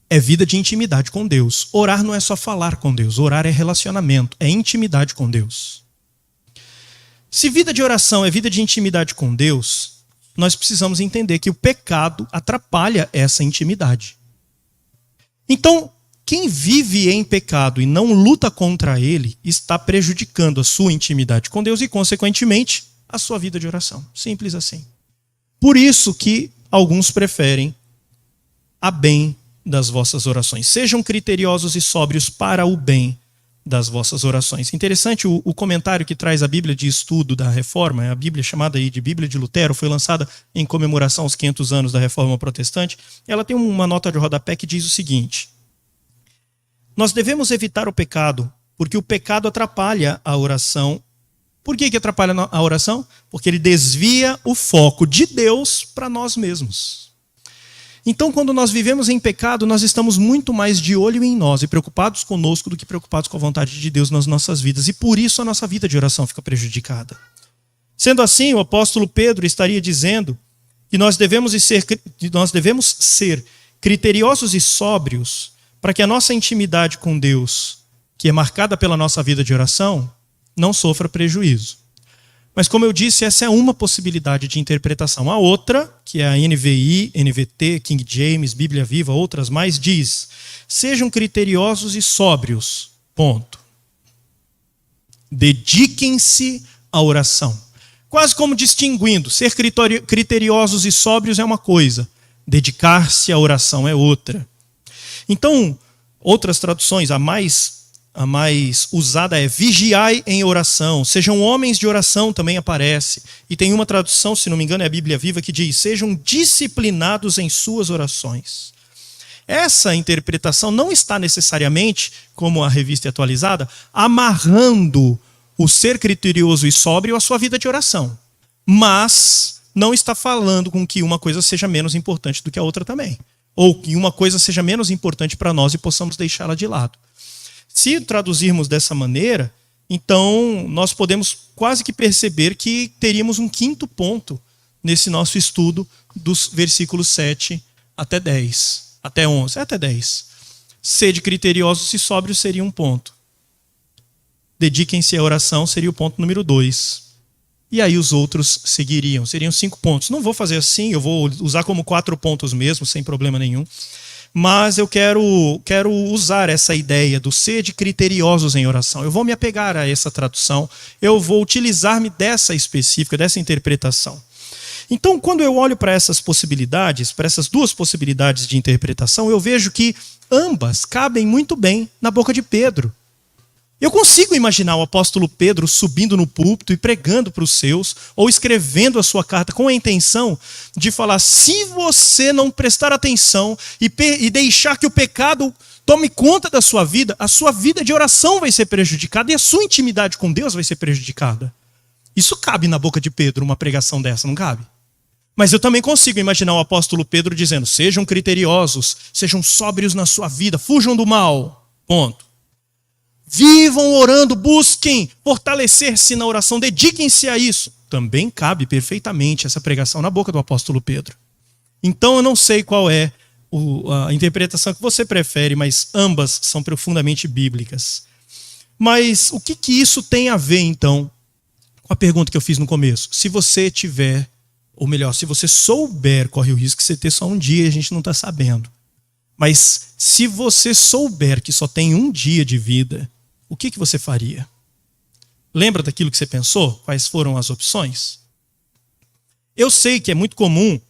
é vida de intimidade com Deus. Orar não é só falar com Deus. Orar é relacionamento, é intimidade com Deus. Se vida de oração é vida de intimidade com Deus, nós precisamos entender que o pecado atrapalha essa intimidade. Então, quem vive em pecado e não luta contra ele, está prejudicando a sua intimidade com Deus e, consequentemente, a sua vida de oração. Simples assim. Por isso que alguns preferem a bem das vossas orações. Sejam criteriosos e sóbrios para o bem das vossas orações. Interessante, o comentário que traz a Bíblia de Estudo da Reforma, a Bíblia chamada aí de Bíblia de Lutero, foi lançada em comemoração aos 500 anos da Reforma Protestante. Ela tem uma nota de rodapé que diz o seguinte: nós devemos evitar o pecado, porque o pecado atrapalha a oração Por que atrapalha a oração? Porque ele desvia o foco de Deus para nós mesmos. Então, quando nós vivemos em pecado, nós estamos muito mais de olho em nós e preocupados conosco do que preocupados com a vontade de Deus nas nossas vidas. E por isso a nossa vida de oração fica prejudicada. Sendo assim, o apóstolo Pedro estaria dizendo que nós devemos ser criteriosos e sóbrios para que a nossa intimidade com Deus, que é marcada pela nossa vida de oração, não sofra prejuízo. Mas, como eu disse, essa é uma possibilidade de interpretação. A outra, que é a NVI, NVT, King James, Bíblia Viva, outras mais, diz: sejam criteriosos e sóbrios. Ponto. Dediquem-se à oração. Quase como distinguindo, ser criteriosos e sóbrios é uma coisa, dedicar-se à oração é outra. Então, outras traduções, a mais usada é vigiai em oração. Sejam homens de oração também aparece. E tem uma tradução, se não me engano, é a Bíblia Viva, que diz: sejam disciplinados em suas orações. Essa interpretação não está necessariamente, como a revista é atualizada, amarrando o ser criterioso e sóbrio à sua vida de oração. Mas não está falando com que uma coisa seja menos importante do que a outra também. Ou que uma coisa seja menos importante para nós e possamos deixá-la de lado. Se traduzirmos dessa maneira, então nós podemos quase que perceber que teríamos um quinto ponto nesse nosso estudo dos versículos 7 até 10, até 11, até 10. Sede criteriosos e sóbrios seria um ponto. Dediquem-se à oração seria o ponto número 2. E aí os outros seguiriam, seriam 5 pontos. Não vou fazer assim, eu vou usar como 4 pontos mesmo, sem problema nenhum. Mas eu quero usar essa ideia do sede criteriosos em oração. Eu vou me apegar a essa tradução, eu vou utilizar-me dessa específica, dessa interpretação. Então, quando eu olho para essas possibilidades, para essas duas possibilidades de interpretação, eu vejo que ambas cabem muito bem na boca de Pedro. Eu consigo imaginar o apóstolo Pedro subindo no púlpito e pregando para os seus, ou escrevendo a sua carta com a intenção de falar: se você não prestar atenção e deixar que o pecado tome conta da sua vida, a sua vida de oração vai ser prejudicada e a sua intimidade com Deus vai ser prejudicada. Isso cabe na boca de Pedro, uma pregação dessa, não cabe? Mas eu também consigo imaginar o apóstolo Pedro dizendo: sejam criteriosos, sejam sóbrios na sua vida, fujam do mal. Ponto. Vivam orando, busquem fortalecer-se na oração, dediquem-se a isso. Também cabe perfeitamente essa pregação na boca do apóstolo Pedro. Então eu não sei qual é a interpretação que você prefere, mas ambas são profundamente bíblicas. Mas o que isso tem a ver, então, com a pergunta que eu fiz no começo? Se você tiver, ou melhor, se você souber, corre o risco de você ter só um dia e a gente não está sabendo. Mas se você souber que só tem um dia de vida, o que você faria? Lembra daquilo que você pensou? Quais foram as opções? Eu sei que é muito comum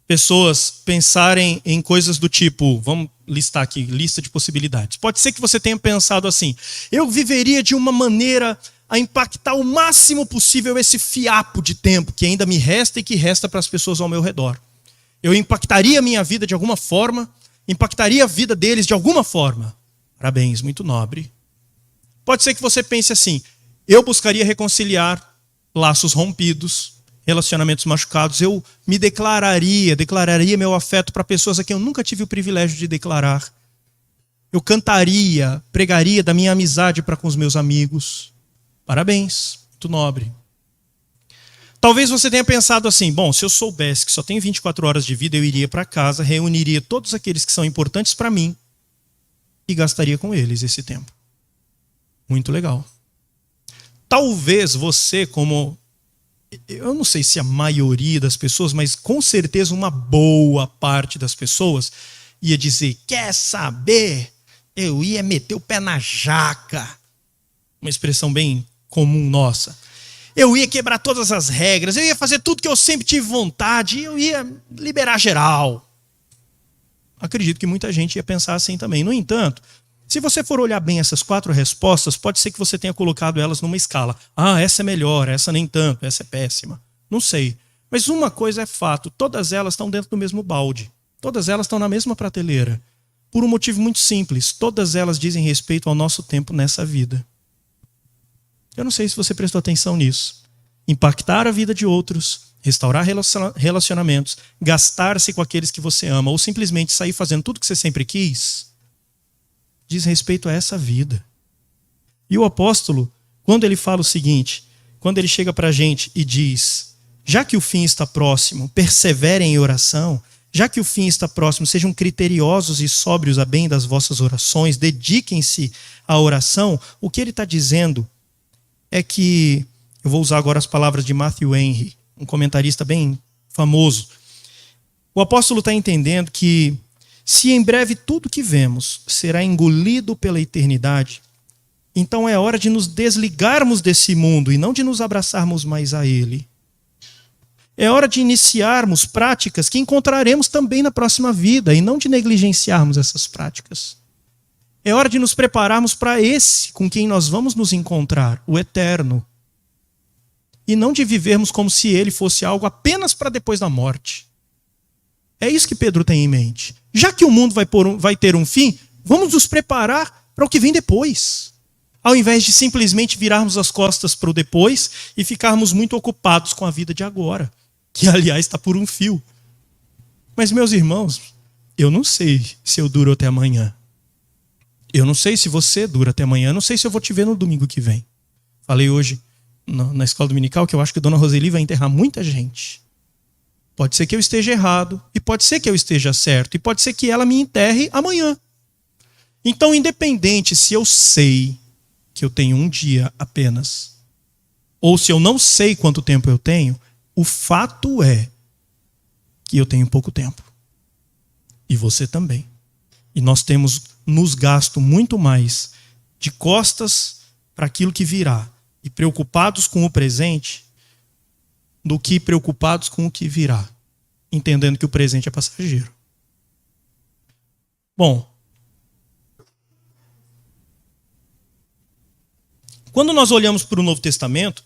pessoas pensarem em coisas do tipo, vamos listar aqui, lista de possibilidades. Pode ser que você tenha pensado assim: eu viveria de uma maneira a impactar o máximo possível esse fiapo de tempo que ainda me resta e que resta para as pessoas ao meu redor. Eu impactaria a minha vida de alguma forma, impactaria a vida deles de alguma forma. Parabéns, muito nobre. Pode ser que você pense assim: eu buscaria reconciliar laços rompidos, relacionamentos machucados. Eu me declararia meu afeto para pessoas a quem eu nunca tive o privilégio de declarar. Eu cantaria, pregaria da minha amizade para com os meus amigos. Parabéns, muito nobre. Talvez você tenha pensado assim: bom, se eu soubesse que só tenho 24 horas de vida, eu iria para casa, reuniria todos aqueles que são importantes para mim e gastaria com eles esse tempo. Muito legal. Talvez você, como, eu não sei se a maioria das pessoas, mas com certeza uma boa parte das pessoas ia dizer: quer saber? Eu ia meter o pé na jaca. Uma expressão bem comum nossa. Eu ia quebrar todas as regras, eu ia fazer tudo que eu sempre tive vontade, eu ia liberar geral. Acredito que muita gente ia pensar assim também. No entanto, se você for olhar bem essas 4 respostas, pode ser que você tenha colocado elas numa escala. Ah, essa é melhor, essa nem tanto, essa é péssima. Não sei. Mas uma coisa é fato: todas elas estão dentro do mesmo balde. Todas elas estão na mesma prateleira. Por um motivo muito simples: todas elas dizem respeito ao nosso tempo nessa vida. Eu não sei se você prestou atenção nisso. Impactar a vida de outros, restaurar relacionamentos, gastar-se com aqueles que você ama, ou simplesmente sair fazendo tudo que você sempre quis, diz respeito a essa vida. E o apóstolo, quando ele fala o seguinte, quando ele chega para a gente e diz, já que o fim está próximo, perseverem em oração, já que o fim está próximo, sejam criteriosos e sóbrios a bem das vossas orações, dediquem-se à oração, o que ele está dizendo é que, eu vou usar agora as palavras de Matthew Henry, um comentarista bem famoso. O apóstolo está entendendo que se em breve tudo que vemos será engolido pela eternidade, então é hora de nos desligarmos desse mundo e não de nos abraçarmos mais a ele. É hora de iniciarmos práticas que encontraremos também na próxima vida e não de negligenciarmos essas práticas. É hora de nos prepararmos para esse com quem nós vamos nos encontrar, o eterno. E não de vivermos como se ele fosse algo apenas para depois da morte. É isso que Pedro tem em mente. Já que o mundo vai ter um fim, vamos nos preparar para o que vem depois. Ao invés de simplesmente virarmos as costas para o depois e ficarmos muito ocupados com a vida de agora, que aliás está por um fio. Mas meus irmãos, eu não sei se eu duro até amanhã. Eu não sei se você dura até amanhã. Eu não sei se eu vou te ver no domingo que vem. Falei hoje na escola dominical que eu acho que a dona Roseli vai enterrar muita gente. Pode ser que eu esteja errado, e pode ser que eu esteja certo, e pode ser que ela me enterre amanhã. Então, independente se eu sei que eu tenho um dia apenas, ou se eu não sei quanto tempo eu tenho, o fato é que eu tenho pouco tempo. E você também. E nós temos nos gasto muito mais de costas para aquilo que virá e preocupados com o presente do que preocupados com o que virá, entendendo que o presente é passageiro. Bom, quando nós olhamos para o Novo Testamento,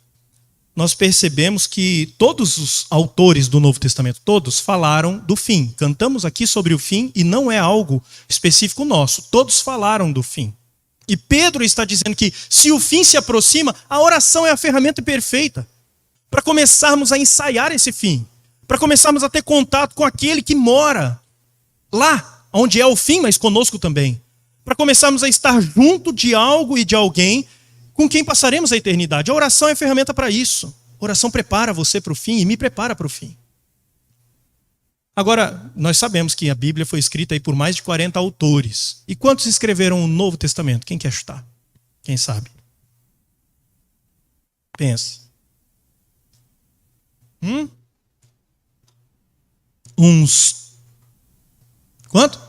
nós percebemos que todos os autores do Novo Testamento, todos falaram do fim. Cantamos aqui sobre o fim e não é algo específico nosso. Todos falaram do fim. E Pedro está dizendo que se o fim se aproxima, a oração é a ferramenta perfeita para começarmos a ensaiar esse fim, para começarmos a ter contato com aquele que mora lá, onde é o fim, mas conosco também. Para começarmos a estar junto de algo e de alguém com quem passaremos a eternidade. A oração é a ferramenta para isso. A oração prepara você para o fim e me prepara para o fim. Agora, nós sabemos que a Bíblia foi escrita aí por mais de 40 autores. E quantos escreveram o Novo Testamento? Quem quer chutar? Quem sabe? Pense. Uns. Quanto?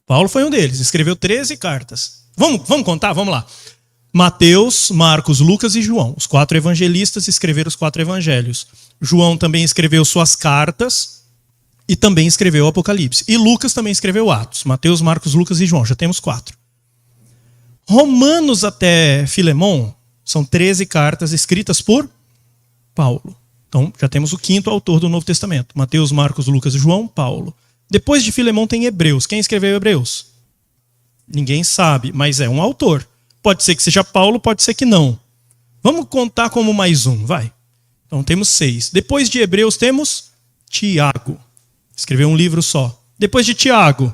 Paulo foi um deles. Escreveu 13 cartas. Vamos contar? Vamos lá. Mateus, Marcos, Lucas e João. Os 4 evangelistas escreveram os 4 evangelhos. João também escreveu suas cartas e também escreveu o Apocalipse. E Lucas também escreveu Atos. Mateus, Marcos, Lucas e João. Já temos 4. Romanos até Filemon são 13 cartas escritas por Paulo. Então já temos o 5º autor do Novo Testamento. Mateus, Marcos, Lucas e João, Paulo. Depois de Filemon tem Hebreus. Quem escreveu Hebreus? Ninguém sabe, mas é um autor. Pode ser que seja Paulo, pode ser que não. Vamos contar como mais um, vai. Então temos 6. Depois de Hebreus temos Tiago. Escreveu um livro só. Depois de Tiago,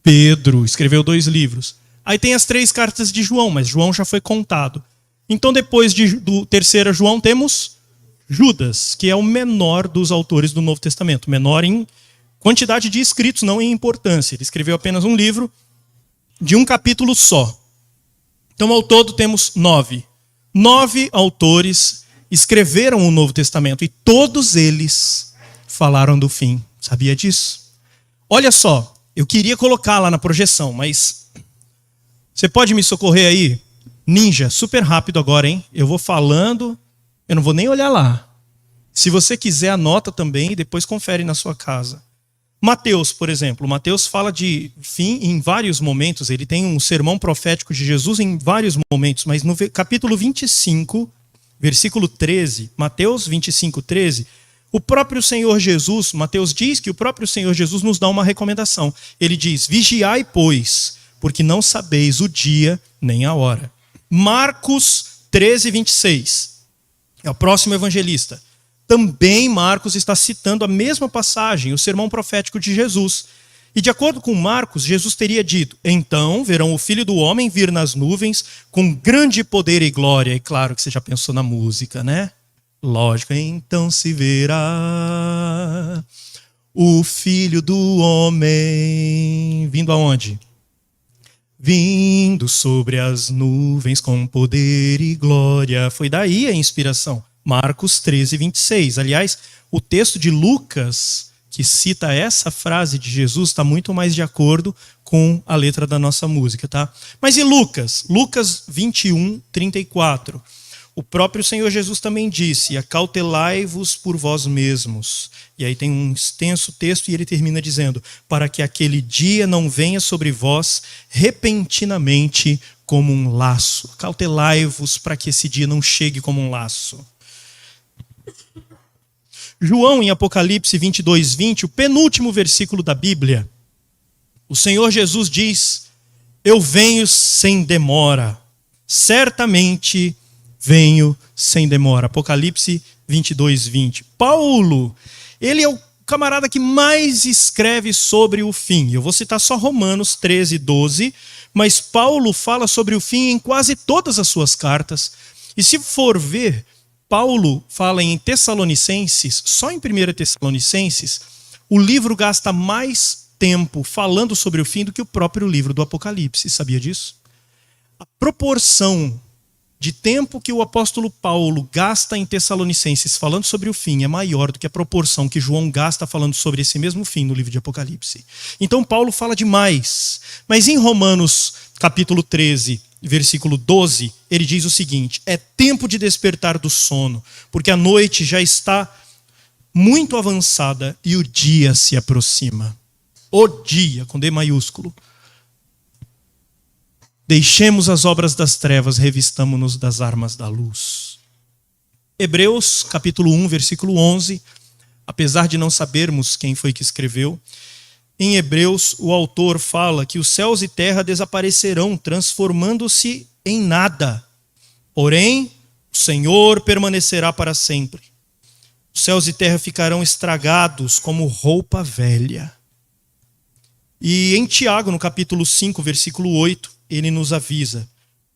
Pedro. Escreveu 2 livros. Aí tem as 3 cartas de João, mas João já foi contado. Então depois do 3º João temos Judas, que é o menor dos autores do Novo Testamento. Menor em quantidade de escritos, não em importância. Ele escreveu apenas um livro de um capítulo só. Então, ao todo, temos 9. 9 autores escreveram o Novo Testamento e todos eles falaram do fim. Sabia disso? Olha só, eu queria colocar lá na projeção, mas você pode me socorrer aí? Ninja, super rápido agora, hein? Eu vou falando, eu não vou nem olhar lá. Se você quiser, anota também e depois confere na sua casa. Mateus, por exemplo. Mateus fala de fim em vários momentos. Ele tem um sermão profético de Jesus em vários momentos. Mas no capítulo 25, versículo 13, Mateus 25, 13, o próprio Senhor Jesus, Mateus diz que o próprio Senhor Jesus nos dá uma recomendação. Ele diz, vigiai, pois, porque não sabeis o dia nem a hora. Marcos 13, 26. É o próximo evangelista. Também Marcos está citando a mesma passagem, o sermão profético de Jesus. E de acordo com Marcos, Jesus teria dito: então verão o Filho do Homem vir nas nuvens com grande poder e glória. E claro que você já pensou na música, né? Lógico, então se verá o Filho do Homem vindo aonde? Vindo sobre as nuvens com poder e glória. Foi daí a inspiração. Marcos 13, 26. Aliás, o texto de Lucas, que cita essa frase de Jesus, está muito mais de acordo com a letra da nossa música, tá? Mas e Lucas? Lucas 21, 34. O próprio Senhor Jesus também disse: acautelai-vos por vós mesmos. E aí tem um extenso texto e ele termina dizendo: para que aquele dia não venha sobre vós repentinamente como um laço. Acautelai-vos para que esse dia não chegue como um laço. João, em Apocalipse 22, 20, o penúltimo versículo da Bíblia, o Senhor Jesus diz: eu venho sem demora, certamente venho sem demora. Apocalipse 22, 20. Paulo, ele é o camarada que mais escreve sobre o fim. Eu vou citar só Romanos 13, 12, mas Paulo fala sobre o fim em quase todas as suas cartas. E se for ver, Paulo fala em Tessalonicenses, só em 1 Tessalonicenses, o livro gasta mais tempo falando sobre o fim do que o próprio livro do Apocalipse. Sabia disso? A proporção de tempo que o apóstolo Paulo gasta em Tessalonicenses falando sobre o fim é maior do que a proporção que João gasta falando sobre esse mesmo fim no livro de Apocalipse. Então Paulo fala demais. Mas em Romanos capítulo 13, versículo 12, ele diz o seguinte: é tempo de despertar do sono, porque a noite já está muito avançada e o dia se aproxima. O dia, com D maiúsculo. Deixemos as obras das trevas, revistamo-nos das armas da luz. Hebreus, capítulo 1, versículo 11. Apesar de não sabermos quem foi que escreveu, em Hebreus o autor fala que os céus e terra desaparecerão, transformando-se em nada. Porém, o Senhor permanecerá para sempre. Os céus e terra ficarão estragados como roupa velha. E em Tiago, no capítulo 5, versículo 8, ele nos avisa: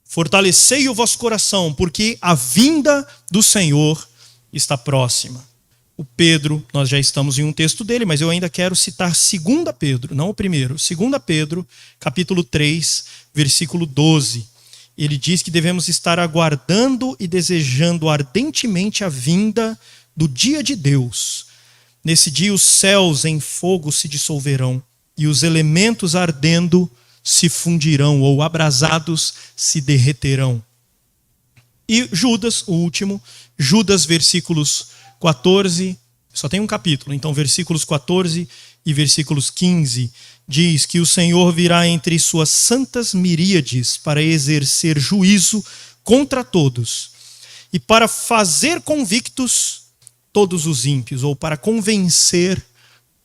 fortalecei o vosso coração, porque a vinda do Senhor está próxima. O Pedro, nós já estamos em um texto dele, mas eu ainda quero citar 2 Pedro, não o primeiro. 2 Pedro, capítulo 3, versículo 12. Ele diz que devemos estar aguardando e desejando ardentemente a vinda do dia de Deus. Nesse dia os céus em fogo se dissolverão e os elementos ardendo se fundirão, ou abrasados se derreterão. E Judas, o último, Judas, versículos 14, só tem um capítulo, então versículos 14 e versículos 15, diz que o Senhor virá entre suas santas miríades para exercer juízo contra todos e para fazer convictos todos os ímpios, ou para convencer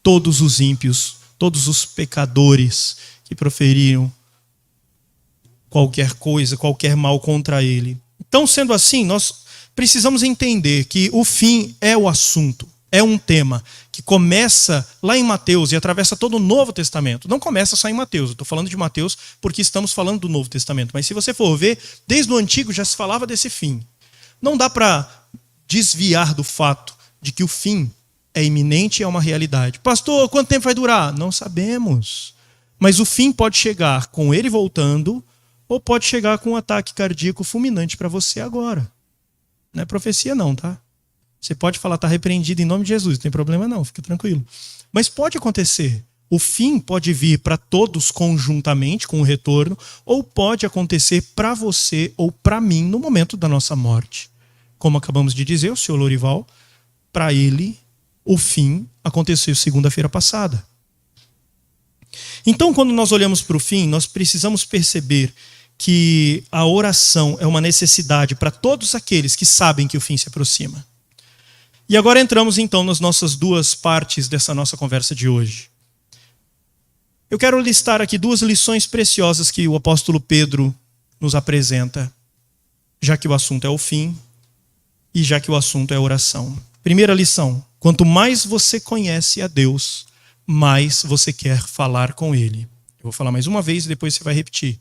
todos os ímpios, todos os pecadores que proferiram qualquer coisa, qualquer mal contra ele. Então, sendo assim, nós precisamos entender que o fim é o assunto, é um tema que começa lá em Mateus e atravessa todo o Novo Testamento. Não começa só em Mateus, eu estou falando de Mateus porque estamos falando do Novo Testamento, mas se você for ver, desde o Antigo já se falava desse fim. Não dá para desviar do fato de que o fim é iminente e é uma realidade. Pastor, quanto tempo vai durar? Não sabemos. Mas o fim pode chegar com ele voltando, ou pode chegar com um ataque cardíaco fulminante para você agora. Não é profecia não, tá? Você pode falar, está repreendido em nome de Jesus, não tem problema não, fica tranquilo. Mas pode acontecer. O fim pode vir para todos conjuntamente, com o retorno, ou pode acontecer para você ou para mim no momento da nossa morte. Como acabamos de dizer, o senhor Lorival, para ele, o fim aconteceu segunda-feira passada. Então, quando nós olhamos para o fim, nós precisamos perceber que a oração é uma necessidade para todos aqueles que sabem que o fim se aproxima. E agora entramos então nas nossas duas partes dessa nossa conversa de hoje. Eu quero listar aqui duas lições preciosas que o apóstolo Pedro nos apresenta já que o assunto é o fim e já que o assunto é oração. Primeira lição: quanto mais você conhece a Deus, mais você quer falar com Ele. Eu vou falar mais uma vez e depois você vai repetir.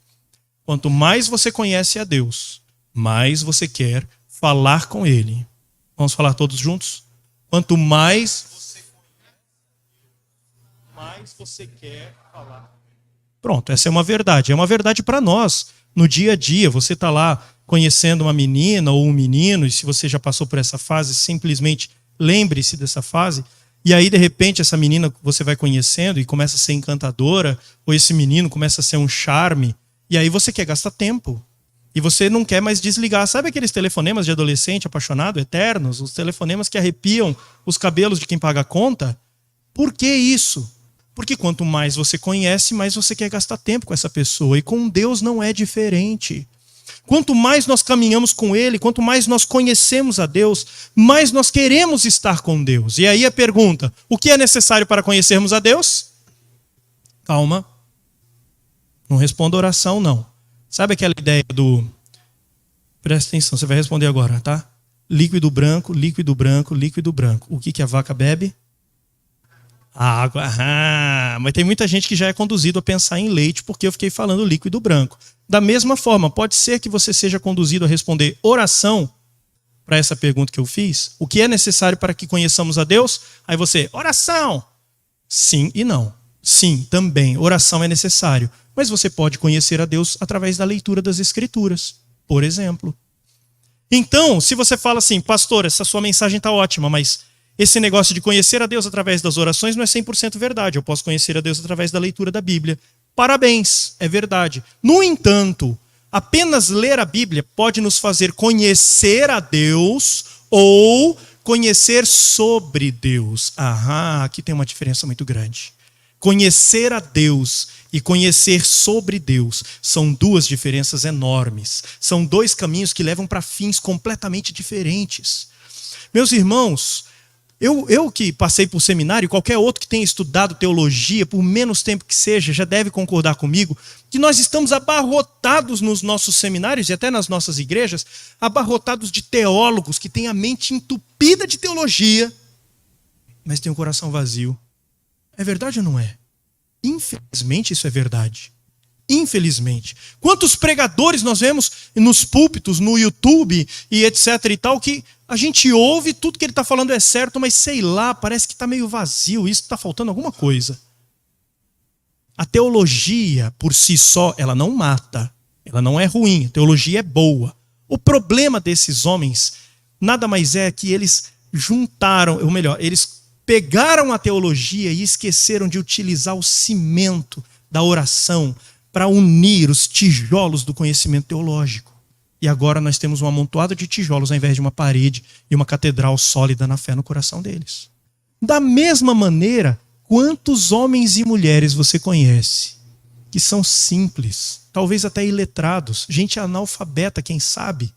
Quanto mais você conhece a Deus, mais você quer falar com Ele. Vamos falar todos juntos? Quanto mais você conhece, mais você quer falar. Pronto, essa é uma verdade. É uma verdade para nós. No dia a dia, você está lá conhecendo uma menina ou um menino, e se você já passou por essa fase, simplesmente lembre-se dessa fase. E aí, de repente, essa menina você vai conhecendo e começa a ser encantadora, ou esse menino começa a ser um charme, e aí você quer gastar tempo. E você não quer mais desligar. Sabe aqueles telefonemas de adolescente apaixonado, eternos? Os telefonemas que arrepiam os cabelos de quem paga a conta? Por que isso? Porque quanto mais você conhece, mais você quer gastar tempo com essa pessoa. E com Deus não é diferente. Quanto mais nós caminhamos com Ele, quanto mais nós conhecemos a Deus, mais nós queremos estar com Deus. E aí a pergunta: o que é necessário para conhecermos a Deus? Calma. Não responda oração, não. Sabe aquela ideia do... Presta atenção, você vai responder agora, tá? Líquido branco, líquido branco, líquido branco. O que a vaca bebe? A água. Mas tem muita gente que já é conduzido a pensar em leite porque eu fiquei falando líquido branco. Da mesma forma, pode ser que você seja conduzido a responder oração para essa pergunta que eu fiz. O que é necessário para que conheçamos a Deus? Aí você, oração! Sim e não. Sim, também, oração é necessário. Mas você pode conhecer a Deus através da leitura das Escrituras, por exemplo. Então, se você fala assim, pastor, essa sua mensagem está ótima, mas esse negócio de conhecer a Deus através das orações não é 100% verdade. Eu posso conhecer a Deus através da leitura da Bíblia. Parabéns, é verdade. No entanto, apenas ler a Bíblia pode nos fazer conhecer a Deus ou conhecer sobre Deus. Aqui tem uma diferença muito grande. Conhecer a Deus e conhecer sobre Deus são duas diferenças enormes. São dois caminhos que levam para fins completamente diferentes. Meus irmãos, eu que passei por seminário, qualquer outro que tenha estudado teologia, por menos tempo que seja, já deve concordar comigo, que nós estamos abarrotados nos nossos seminários e até nas nossas igrejas, abarrotados de teólogos que têm a mente entupida de teologia, mas têm o coração vazio. É verdade ou não é? Infelizmente isso é verdade. Infelizmente. Quantos pregadores nós vemos nos púlpitos, no YouTube e etc e tal, que a gente ouve, tudo que ele está falando é certo, mas sei lá, parece que está meio vazio, isso está faltando alguma coisa. A teologia, por si só, ela não mata, ela não é ruim, a teologia é boa. O problema desses homens nada mais é que eles juntaram, ou melhor, eles pegaram a teologia e esqueceram de utilizar o cimento da oração para unir os tijolos do conhecimento teológico. E agora nós temos um amontoado de tijolos ao invés de uma parede e uma catedral sólida na fé no coração deles. Da mesma maneira, quantos homens e mulheres você conhece que são simples, talvez até iletrados, gente analfabeta, quem sabe,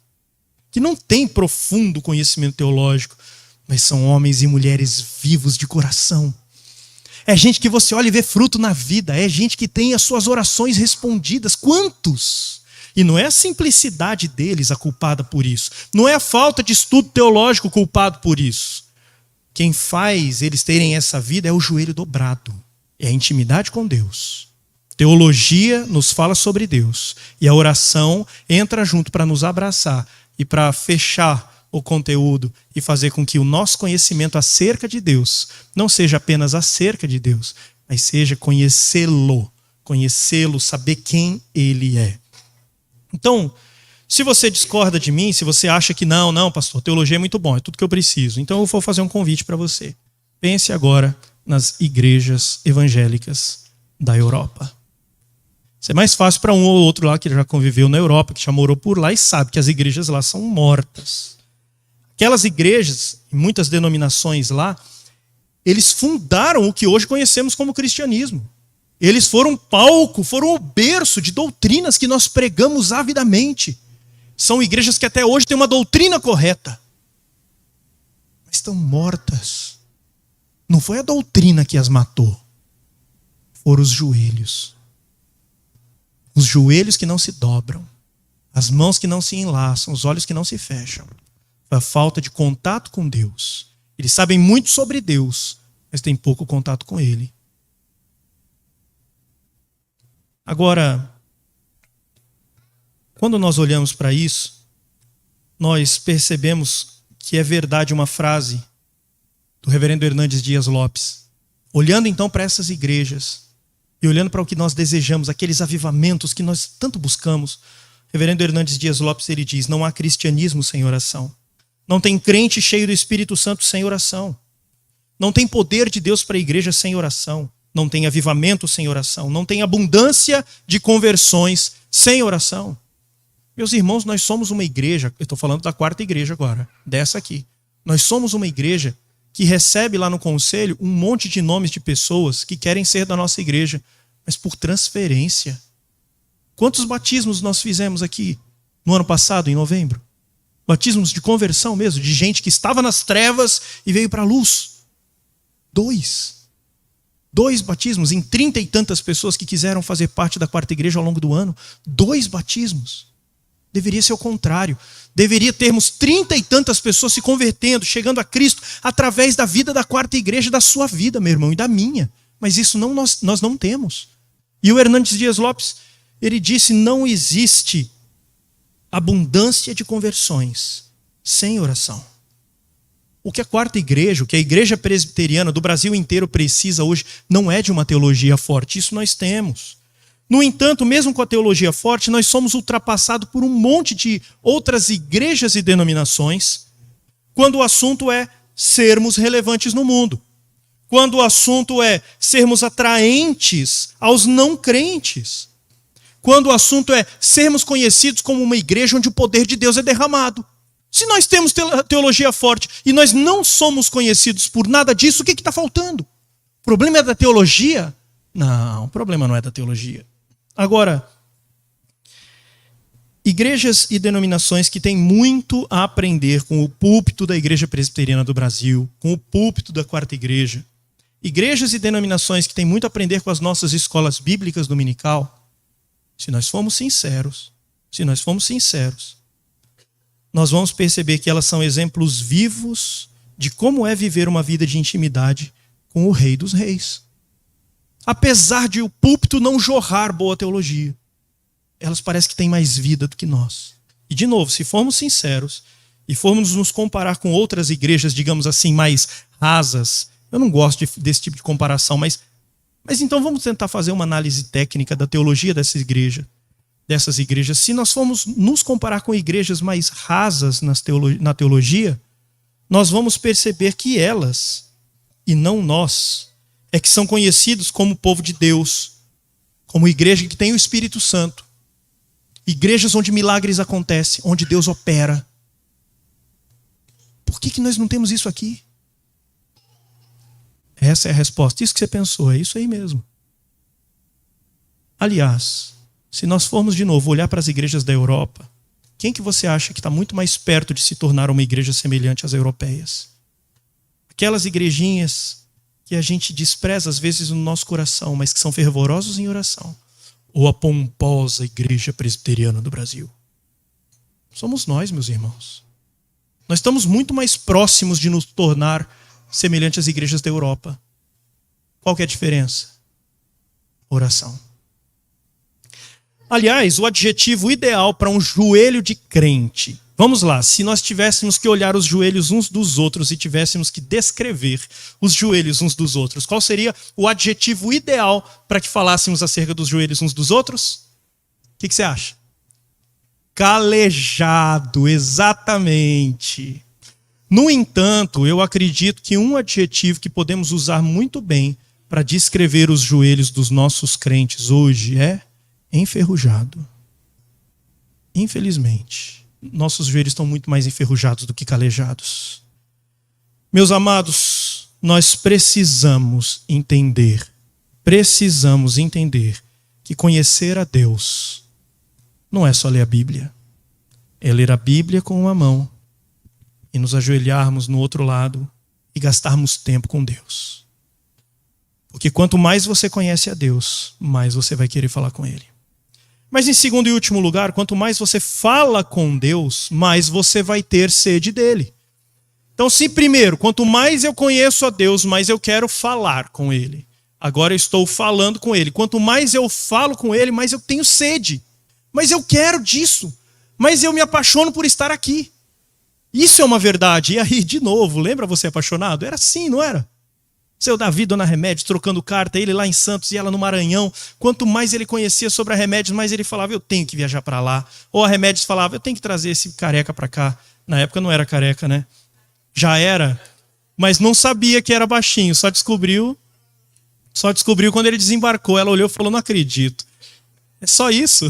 que não tem profundo conhecimento teológico, mas são homens e mulheres vivos de coração. É gente que você olha e vê fruto na vida. É gente que tem as suas orações respondidas. Quantos? E não é a simplicidade deles a culpada por isso. Não é a falta de estudo teológico culpado por isso. Quem faz eles terem essa vida é o joelho dobrado. É a intimidade com Deus. Teologia nos fala sobre Deus. E a oração entra junto para nos abraçar e para fechar o conteúdo e fazer com que o nosso conhecimento acerca de Deus não seja apenas acerca de Deus, mas seja conhecê-lo, saber quem Ele é. Então, se você discorda de mim, se você acha que não, pastor, teologia é muito bom, é tudo que eu preciso, então eu vou fazer um convite para você. Pense agora nas igrejas evangélicas da Europa. Isso é mais fácil para um ou outro lá que já conviveu na Europa, que já morou por lá e sabe que as igrejas lá são mortas. Aquelas igrejas, em muitas denominações lá, eles fundaram o que hoje conhecemos como cristianismo. Eles foram palco, foram o berço de doutrinas que nós pregamos avidamente. São igrejas que até hoje têm uma doutrina correta, mas estão mortas. Não foi a doutrina que as matou, foram os joelhos. Os joelhos que não se dobram. as mãos que não se enlaçam, os olhos que não se fecham. Foi a falta de contato com Deus. Eles sabem muito sobre Deus, mas têm pouco contato com Ele. Agora, quando nós olhamos para isso, nós percebemos que é verdade uma frase do reverendo Hernandes Dias Lopes. Olhando então para essas igrejas e olhando para o que nós desejamos, aqueles avivamentos que nós tanto buscamos, o reverendo Hernandes Dias Lopes, ele diz: não há cristianismo sem oração. Não tem crente cheio do Espírito Santo sem oração. Não tem poder de Deus para a igreja sem oração. Não tem avivamento sem oração. Não tem abundância de conversões sem oração. Meus irmãos, nós somos uma igreja, eu estou falando da quarta igreja agora, dessa aqui. Nós somos uma igreja que recebe lá no conselho um monte de nomes de pessoas que querem ser da nossa igreja, mas por transferência. Quantos batismos nós fizemos aqui no ano passado, em novembro? Batismos de conversão mesmo, de gente que estava nas trevas e veio para a luz. 2 batismos em 30 e tantas pessoas que quiseram fazer parte da quarta igreja ao longo do ano. 2 batismos. Deveria ser o contrário. Deveria termos 30 e tantas pessoas se convertendo, chegando a Cristo, através da vida da quarta igreja, da sua vida, meu irmão, e da minha. Mas isso nós não temos. E o Hernandes Dias Lopes, ele disse: não existe abundância de conversões sem oração. O que a quarta igreja, o que a igreja presbiteriana do Brasil inteiro precisa hoje, não é de uma teologia forte. Isso nós temos. No entanto, mesmo com a teologia forte, nós somos ultrapassados por um monte de outras igrejas e denominações quando o assunto é sermos relevantes no mundo. Quando o assunto é sermos atraentes aos não crentes. Quando o assunto é sermos conhecidos como uma igreja onde o poder de Deus é derramado. Se nós temos teologia forte e nós não somos conhecidos por nada disso, o que está faltando? O problema é da teologia? Não, o problema não é da teologia. Agora, igrejas e denominações que têm muito a aprender com o púlpito da Igreja Presbiteriana do Brasil, com o púlpito da quarta igreja. Igrejas e denominações que têm muito a aprender com as nossas escolas bíblicas dominical. Se nós formos sinceros, nós vamos perceber que elas são exemplos vivos de como é viver uma vida de intimidade com o Rei dos Reis. Apesar de o púlpito não jorrar boa teologia, elas parecem que têm mais vida do que nós. E de novo, se formos sinceros e formos nos comparar com outras igrejas, digamos assim, mais rasas, eu não gosto desse tipo de comparação, mas então vamos tentar fazer uma análise técnica da teologia dessas igrejas. Se nós formos nos comparar com igrejas mais rasas na teologia, nós vamos perceber que elas, e não nós, é que são conhecidos como povo de Deus, como igreja que tem o Espírito Santo, igrejas onde milagres acontecem, onde Deus opera. Por que nós não temos isso aqui? Essa é a resposta. Isso que você pensou, é isso aí mesmo. Aliás, se nós formos de novo olhar para as igrejas da Europa, quem que você acha que está muito mais perto de se tornar uma igreja semelhante às europeias? Aquelas igrejinhas que a gente despreza às vezes no nosso coração, mas que são fervorosos em oração. Ou a pomposa Igreja Presbiteriana do Brasil. Somos nós, meus irmãos. Nós estamos muito mais próximos de nos tornar semelhante às igrejas da Europa. Qual que é a diferença? Oração. Aliás, o adjetivo ideal para um joelho de crente. Vamos lá, se nós tivéssemos que olhar os joelhos uns dos outros e tivéssemos que descrever os joelhos uns dos outros, qual seria o adjetivo ideal para que falássemos acerca dos joelhos uns dos outros? O que você acha? Calejado, exatamente. No entanto, eu acredito que um adjetivo que podemos usar muito bem para descrever os joelhos dos nossos crentes hoje é enferrujado. Infelizmente, nossos joelhos estão muito mais enferrujados do que calejados. Meus amados, nós precisamos entender que conhecer a Deus não é só ler a Bíblia. É ler a Bíblia com uma mão e nos ajoelharmos no outro lado e gastarmos tempo com Deus. Porque quanto mais você conhece a Deus, mais você vai querer falar com Ele. Mas em segundo e último lugar, quanto mais você fala com Deus, mais você vai ter sede dele. Então, se primeiro, quanto mais eu conheço a Deus, mais eu quero falar com ele. Agora eu estou falando com ele. Quanto mais eu falo com ele, mais eu tenho sede. Mas eu quero disso. Mas eu me apaixono por estar aqui. Isso é uma verdade. E aí, de novo, lembra você apaixonado? Era assim, não era? Seu Davi, Dona Remédios, trocando carta, ele lá em Santos e ela no Maranhão. Quanto mais ele conhecia sobre a Remédios, mais ele falava, eu tenho que viajar para lá. Ou a Remédios falava, eu tenho que trazer esse careca para cá. Na época não era careca, né? Já era, mas não sabia que era baixinho. Só descobriu quando ele desembarcou. Ela olhou e falou, não acredito. É só isso?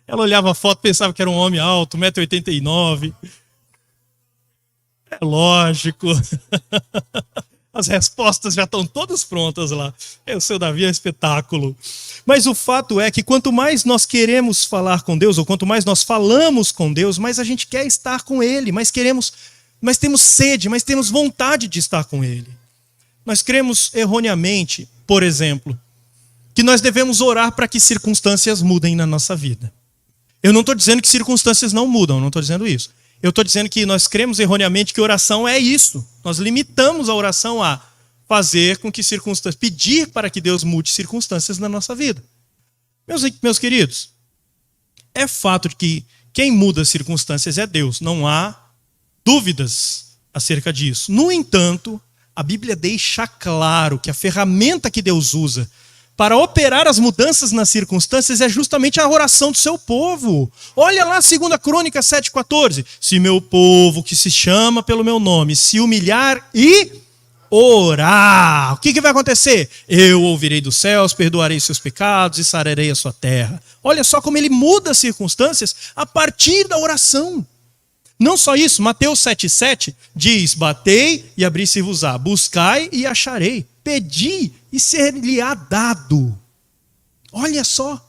Ela olhava a foto, pensava que era um homem alto, 1,89 m. É lógico. As respostas já estão todas prontas lá. O seu Davi é um espetáculo. Mas o fato é que quanto mais nós queremos falar com Deus, ou quanto mais nós falamos com Deus, mais a gente quer estar com Ele, mais temos sede, mais temos vontade de estar com Ele. Nós cremos erroneamente, por exemplo, que nós devemos orar para que circunstâncias mudem na nossa vida. Eu não estou dizendo que circunstâncias não mudam, não estou dizendo isso. Eu estou dizendo que nós cremos erroneamente que oração é isso. Nós limitamos a oração a fazer com que circunstâncias, pedir para que Deus mude circunstâncias na nossa vida. Meus queridos, é fato de que quem muda circunstâncias é Deus. Não há dúvidas acerca disso. No entanto, a Bíblia deixa claro que a ferramenta que Deus usa para operar as mudanças nas circunstâncias é justamente a oração do seu povo. Olha lá 2 Crônicas 7,14. Se meu povo, que se chama pelo meu nome, se humilhar e orar. O que vai acontecer? Eu ouvirei dos céus, perdoarei seus pecados e sararei a sua terra. Olha só como ele muda as circunstâncias a partir da oração. Não só isso, Mateus 7,7 diz, batei e abri-se-vos-á, buscai e acharei, pedi e ser-lhe-á dado. Olha só,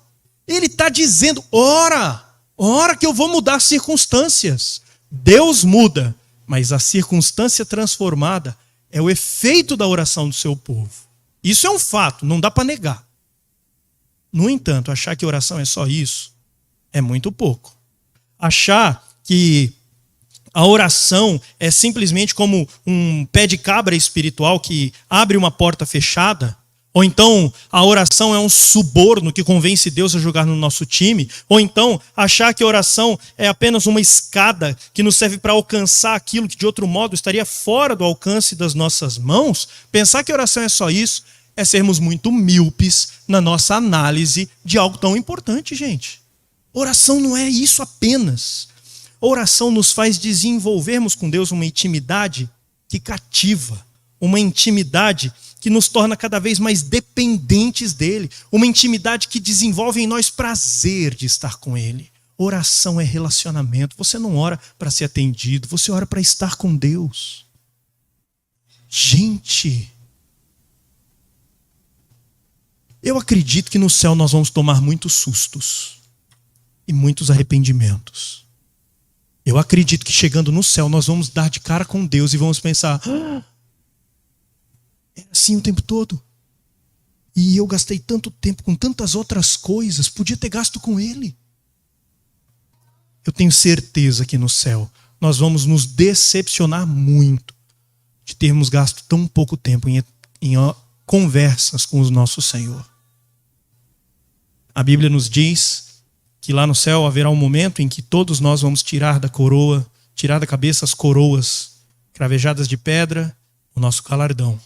ele está dizendo, ora que eu vou mudar as circunstâncias. Deus muda, mas a circunstância transformada é o efeito da oração do seu povo. Isso é um fato, não dá para negar. No entanto, achar que oração é só isso é muito pouco. Achar que a oração é simplesmente como um pé de cabra espiritual que abre uma porta fechada, ou então a oração é um suborno que convence Deus a jogar no nosso time, ou então achar que a oração é apenas uma escada que nos serve para alcançar aquilo que de outro modo estaria fora do alcance das nossas mãos. Pensar que a oração é só isso é sermos muito míopes na nossa análise de algo tão importante, gente. Oração não é isso apenas. A oração nos faz desenvolvermos com Deus uma intimidade que cativa, uma intimidade que nos torna cada vez mais dependentes dele, uma intimidade que desenvolve em nós prazer de estar com ele. Oração é relacionamento. Você não ora para ser atendido, você ora para estar com Deus. Gente, eu acredito que no céu nós vamos tomar muitos sustos e muitos arrependimentos. Eu acredito que chegando no céu nós vamos dar de cara com Deus e vamos pensar, é assim o tempo todo. E eu gastei tanto tempo com tantas outras coisas, podia ter gasto com Ele. Eu tenho certeza que no céu nós vamos nos decepcionar muito de termos gasto tão pouco tempo em conversas com o nosso Senhor. A Bíblia nos diz que lá no céu haverá um momento em que todos nós vamos tirar da cabeça as coroas cravejadas de pedra, o nosso galardão.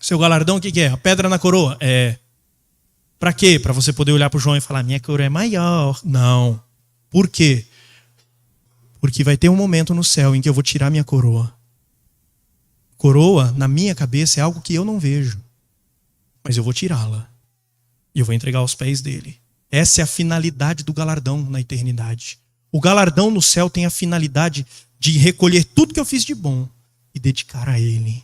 Seu galardão o que é? A pedra na coroa? É. Para quê? Para você poder olhar para o João e falar, minha coroa é maior. Não. Por quê? Porque vai ter um momento no céu em que eu vou tirar minha coroa. Coroa, na minha cabeça, é algo que eu não vejo. Mas eu vou tirá-la. E eu vou entregar aos pés dele. Essa é a finalidade do galardão na eternidade. O galardão no céu tem a finalidade de recolher tudo que eu fiz de bom e dedicar a ele.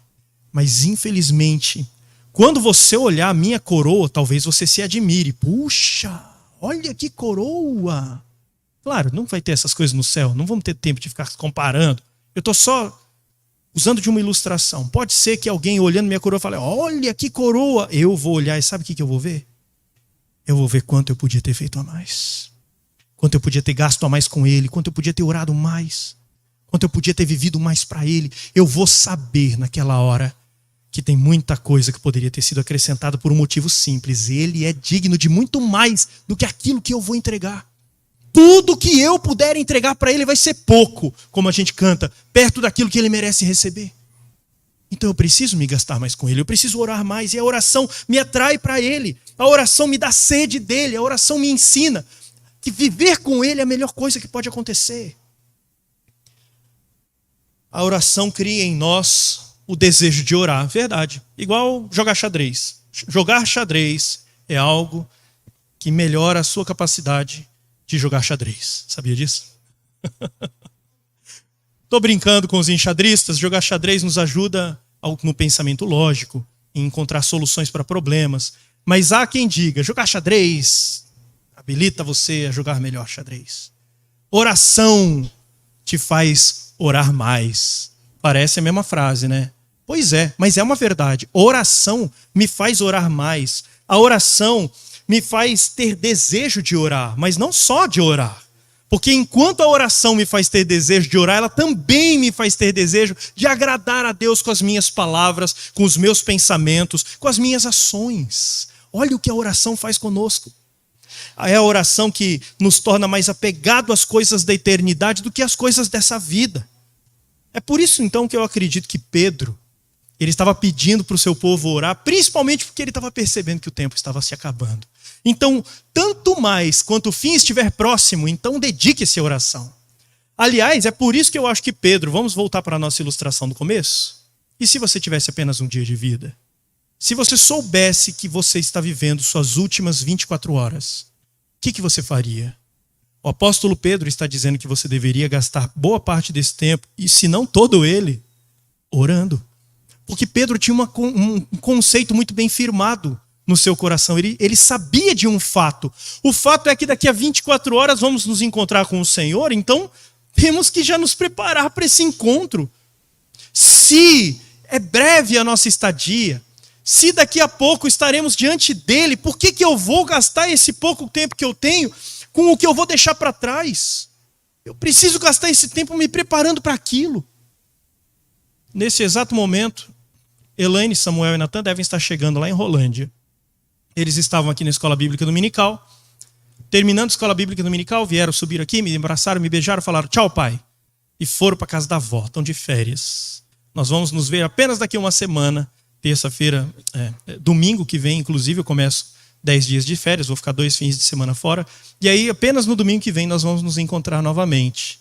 Mas infelizmente, quando você olhar a minha coroa, talvez você se admire. Puxa, olha que coroa! Claro, não vai ter essas coisas no céu, não vamos ter tempo de ficar comparando. Eu estou só usando de uma ilustração. Pode ser que alguém olhando minha coroa fale, olha que coroa! Eu vou olhar e sabe o que eu vou ver? eu vou ver quanto eu podia ter feito a mais. Quanto eu podia ter gasto a mais com ele, quanto eu podia ter orado mais, quanto eu podia ter vivido mais para ele. Eu vou saber naquela hora que tem muita coisa que poderia ter sido acrescentada por um motivo simples. Ele é digno de muito mais do que aquilo que eu vou entregar. Tudo que eu puder entregar para ele vai ser pouco, como a gente canta, perto daquilo que ele merece receber. Então eu preciso me gastar mais com ele, eu preciso orar mais, e a oração me atrai para ele, a oração me dá sede dele, a oração me ensina que viver com ele é a melhor coisa que pode acontecer. A oração cria em nós o desejo de orar, verdade. Igual jogar xadrez. Jogar xadrez é algo que melhora a sua capacidade de jogar xadrez. Sabia disso? Estou brincando com os enxadristas. Jogar xadrez nos ajuda no pensamento lógico, em encontrar soluções para problemas. Mas há quem diga, jogar xadrez habilita você a jogar melhor xadrez. Oração te faz orar mais. Parece a mesma frase, né? Pois é, mas é uma verdade. Oração me faz orar mais. A oração me faz ter desejo de orar, mas não só de orar. Porque enquanto a oração me faz ter desejo de orar, ela também me faz ter desejo de agradar a Deus com as minhas palavras, com os meus pensamentos, com as minhas ações. Olha o que a oração faz conosco. É a oração que nos torna mais apegado às coisas da eternidade do que às coisas dessa vida. É por isso então que eu acredito que Pedro, ele estava pedindo para o seu povo orar, principalmente porque ele estava percebendo que o tempo estava se acabando. Então, tanto mais quanto o fim estiver próximo, então dedique-se à oração. Aliás, é por isso que eu acho que Pedro, vamos voltar para a nossa ilustração do começo? E se você tivesse apenas um dia de vida? Se você soubesse que você está vivendo suas últimas 24 horas, o que você faria? O apóstolo Pedro está dizendo que você deveria gastar boa parte desse tempo, e se não todo ele, orando. Porque Pedro tinha um conceito muito bem firmado no seu coração. Ele sabia de um fato. O fato é que daqui a 24 horas vamos nos encontrar com o Senhor, então temos que já nos preparar para esse encontro. Se é breve a nossa estadia, se daqui a pouco estaremos diante dele, por que eu vou gastar esse pouco tempo que eu tenho com o que eu vou deixar para trás? Eu preciso gastar esse tempo me preparando para aquilo. Nesse exato momento, Elaine, Samuel e Natan devem estar chegando lá em Rolândia. Eles estavam aqui na Escola Bíblica Dominical. Terminando a Escola Bíblica Dominical, vieram subir aqui, me abraçaram, me beijaram, falaram tchau, pai. E foram para a casa da avó, estão de férias. Nós vamos nos ver apenas daqui a uma semana, terça-feira, domingo que vem, inclusive, eu começo 10 dias de férias, vou ficar 2 fins de semana fora. E aí, apenas no domingo que vem, nós vamos nos encontrar novamente.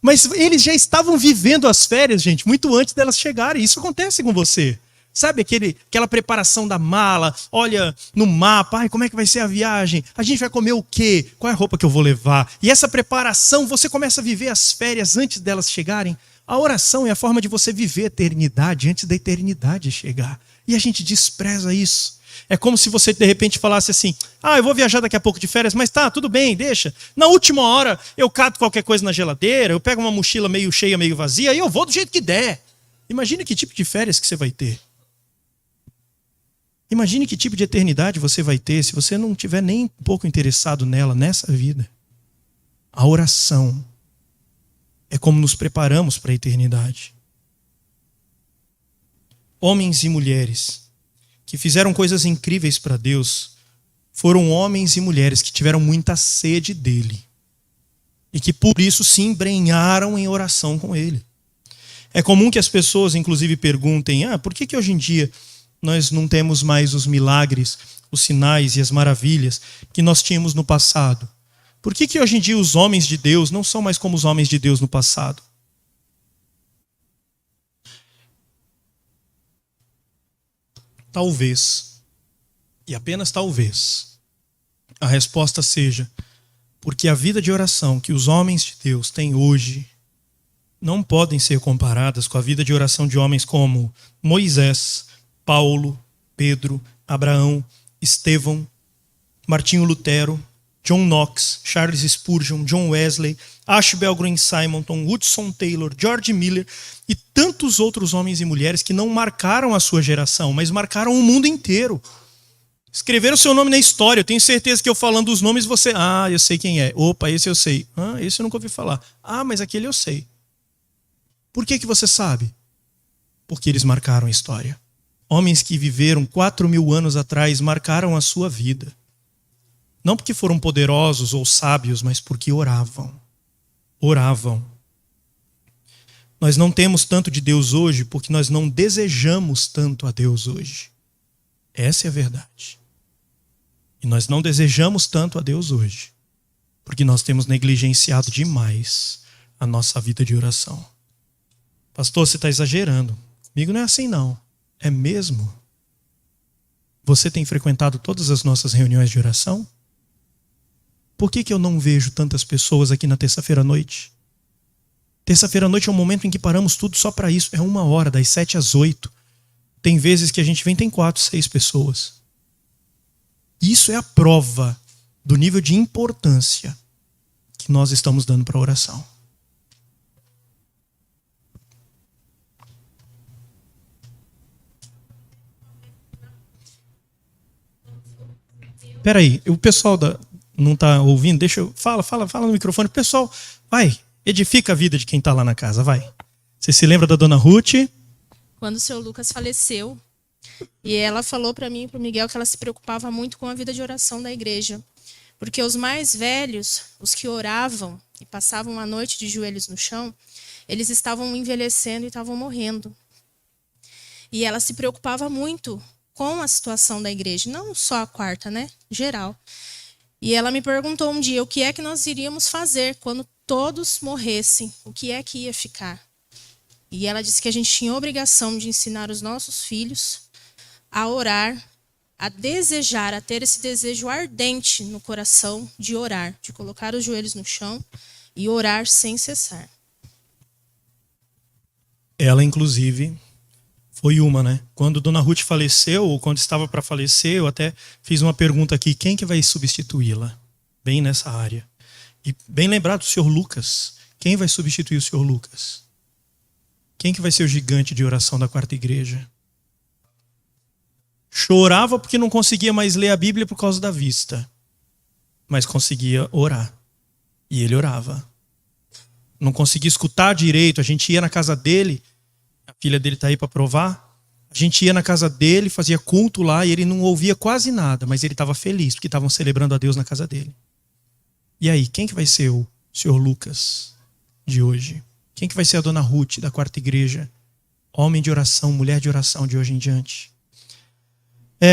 Mas eles já estavam vivendo as férias, gente, muito antes delas chegarem. Isso acontece com você. Sabe aquela preparação da mala, olha no mapa, ai, como é que vai ser a viagem? A gente vai comer o quê? Qual é a roupa que eu vou levar? E essa preparação, você começa a viver as férias antes delas chegarem. A oração é a forma de você viver a eternidade antes da eternidade chegar. E a gente despreza isso. É como se você de repente falasse assim, eu vou viajar daqui a pouco de férias, mas tá, tudo bem, deixa. Na última hora eu cato qualquer coisa na geladeira, eu pego uma mochila meio cheia, meio vazia, e eu vou do jeito que der. Imagine que tipo de férias que você vai ter. Imagine que tipo de eternidade você vai ter se você não estiver nem um pouco interessado nela, nessa vida. A oração é como nos preparamos para a eternidade. Homens e mulheres que fizeram coisas incríveis para Deus foram homens e mulheres que tiveram muita sede dele e que por isso se embrenharam em oração com ele. É comum que as pessoas inclusive perguntem, por que hoje em dia nós não temos mais os milagres, os sinais e as maravilhas que nós tínhamos no passado? Por que hoje em dia os homens de Deus não são mais como os homens de Deus no passado? Talvez, e apenas talvez, a resposta seja porque a vida de oração que os homens de Deus têm hoje não podem ser comparadas com a vida de oração de homens como Moisés, Paulo, Pedro, Abraão, Estevão, Martinho Lutero, John Knox, Charles Spurgeon, John Wesley, Ashbel Green Simonton, Hudson Taylor, George Miller e tantos outros homens e mulheres que não marcaram a sua geração, mas marcaram o mundo inteiro. Escreveram o seu nome na história. Eu tenho certeza que eu falando os nomes, você... Ah, eu sei quem é. Opa, esse eu sei. Ah, esse eu nunca ouvi falar. Ah, mas aquele eu sei. Por que você sabe? Porque eles marcaram a história. Homens que viveram 4.000 anos atrás marcaram a sua vida. Não porque foram poderosos ou sábios, mas porque oravam. Oravam. Nós não temos tanto de Deus hoje porque nós não desejamos tanto a Deus hoje. Essa é a verdade. E nós não desejamos tanto a Deus hoje porque nós temos negligenciado demais a nossa vida de oração. Pastor, você está exagerando. Comigo não é assim, não. É mesmo? Você tem frequentado todas as nossas reuniões de oração? Por que eu não vejo tantas pessoas aqui na terça-feira à noite? Terça-feira à noite é um momento em que paramos tudo só para isso. É 1 hora, das 7 às 8. Tem vezes que a gente vem, tem 4, 6 pessoas. Isso é a prova do nível de importância que nós estamos dando para a oração. Peraí, o pessoal não está ouvindo? Deixa eu... Fala no microfone. Pessoal, vai, edifica a vida de quem está lá na casa, vai. Você se lembra da dona Ruth? Quando o seu Lucas faleceu, e ela falou para mim e para o Miguel que ela se preocupava muito com a vida de oração da igreja. Porque os mais velhos, os que oravam e passavam a noite de joelhos no chão, eles estavam envelhecendo e estavam morrendo. E ela se preocupava muito com a situação da igreja, não só a quarta, né? Geral. E ela me perguntou um dia o que é que nós iríamos fazer quando todos morressem, o que é que ia ficar. E ela disse que a gente tinha a obrigação de ensinar os nossos filhos a orar, a desejar, a ter esse desejo ardente no coração de orar, de colocar os joelhos no chão e orar sem cessar. Ela, inclusive, foi uma, né? Quando Dona Ruth faleceu, ou quando estava para falecer, eu até fiz uma pergunta aqui, quem que vai substituí-la? Bem nessa área. E bem lembrado, o senhor Lucas. Quem vai substituir o senhor Lucas? Quem que vai ser o gigante de oração da quarta igreja? Chorava porque não conseguia mais ler a Bíblia por causa da vista. Mas conseguia orar. E ele orava. Não conseguia escutar direito. A gente ia na casa dele. A filha dele está aí para provar. A gente ia na casa dele, fazia culto lá e ele não ouvia quase nada. Mas ele estava feliz porque estavam celebrando a Deus na casa dele. E aí, quem que vai ser o senhor Lucas de hoje? Quem que vai ser a dona Ruth da quarta igreja? Homem de oração, mulher de oração de hoje em diante.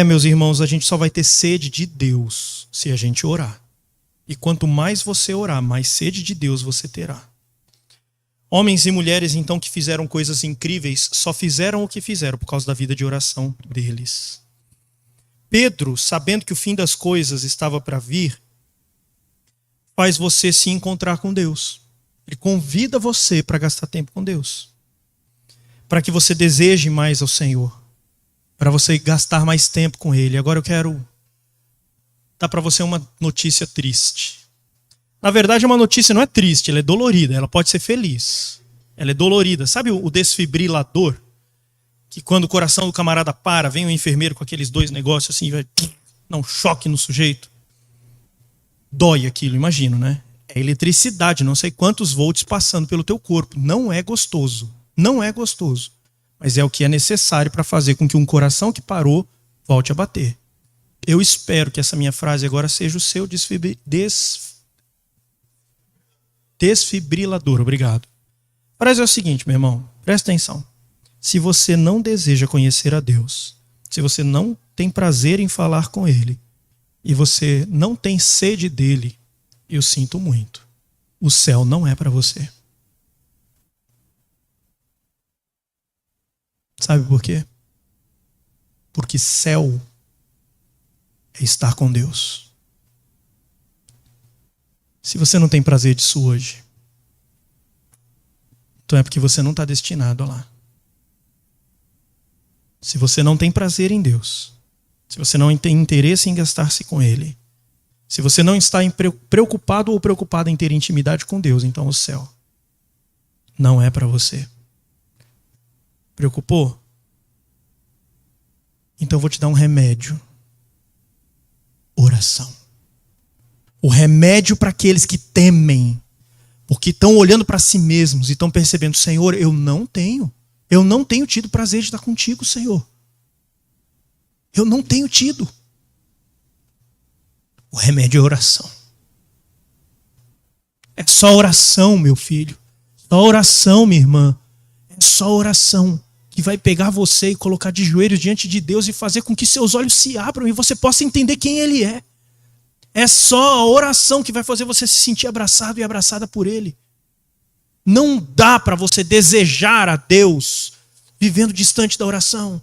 Meus irmãos, a gente só vai ter sede de Deus se a gente orar. E quanto mais você orar, mais sede de Deus você terá. Homens e mulheres, então, que fizeram coisas incríveis, só fizeram o que fizeram por causa da vida de oração deles. Pedro, sabendo que o fim das coisas estava para vir, faz você se encontrar com Deus. Ele convida você para gastar tempo com Deus. Para que você deseje mais ao Senhor. Para você gastar mais tempo com Ele. Agora eu quero dar para você uma notícia triste. Na verdade, uma notícia não é triste, ela é dolorida. Ela pode ser feliz. Ela é dolorida. Sabe o desfibrilador? Que quando o coração do camarada para, vem o enfermeiro com aqueles 2 negócios assim, vai dar um choque no sujeito. Dói aquilo, imagino, né? É eletricidade, não sei quantos volts passando pelo teu corpo. Não é gostoso. Não é gostoso. Mas é o que é necessário para fazer com que um coração que parou volte a bater. Eu espero que essa minha frase agora seja o seu desfibrilador. Obrigado. A frase é o seguinte, meu irmão. Presta atenção. Se você não deseja conhecer a Deus, se você não tem prazer em falar com Ele, e você não tem sede dEle, eu sinto muito. O céu não é para você. Sabe por quê? Porque céu é estar com Deus. Se você não tem prazer disso hoje, então é porque você não está destinado a lá. Se você não tem prazer em Deus, se você não tem interesse em gastar-se com Ele, se você não está preocupado ou preocupada em ter intimidade com Deus, então o céu não é para você. Preocupou? Então eu vou te dar um remédio oração. O remédio para aqueles que temem, porque estão olhando para si mesmos e estão percebendo, Senhor, eu não tenho tido prazer de estar contigo, Senhor. Eu não tenho tido. O remédio é oração. É só oração, meu filho. Só oração, minha irmã. É só oração que vai pegar você e colocar de joelhos diante de Deus e fazer com que seus olhos se abram e você possa entender quem Ele é. É só a oração que vai fazer você se sentir abraçado e abraçada por Ele. Não dá para você desejar a Deus vivendo distante da oração.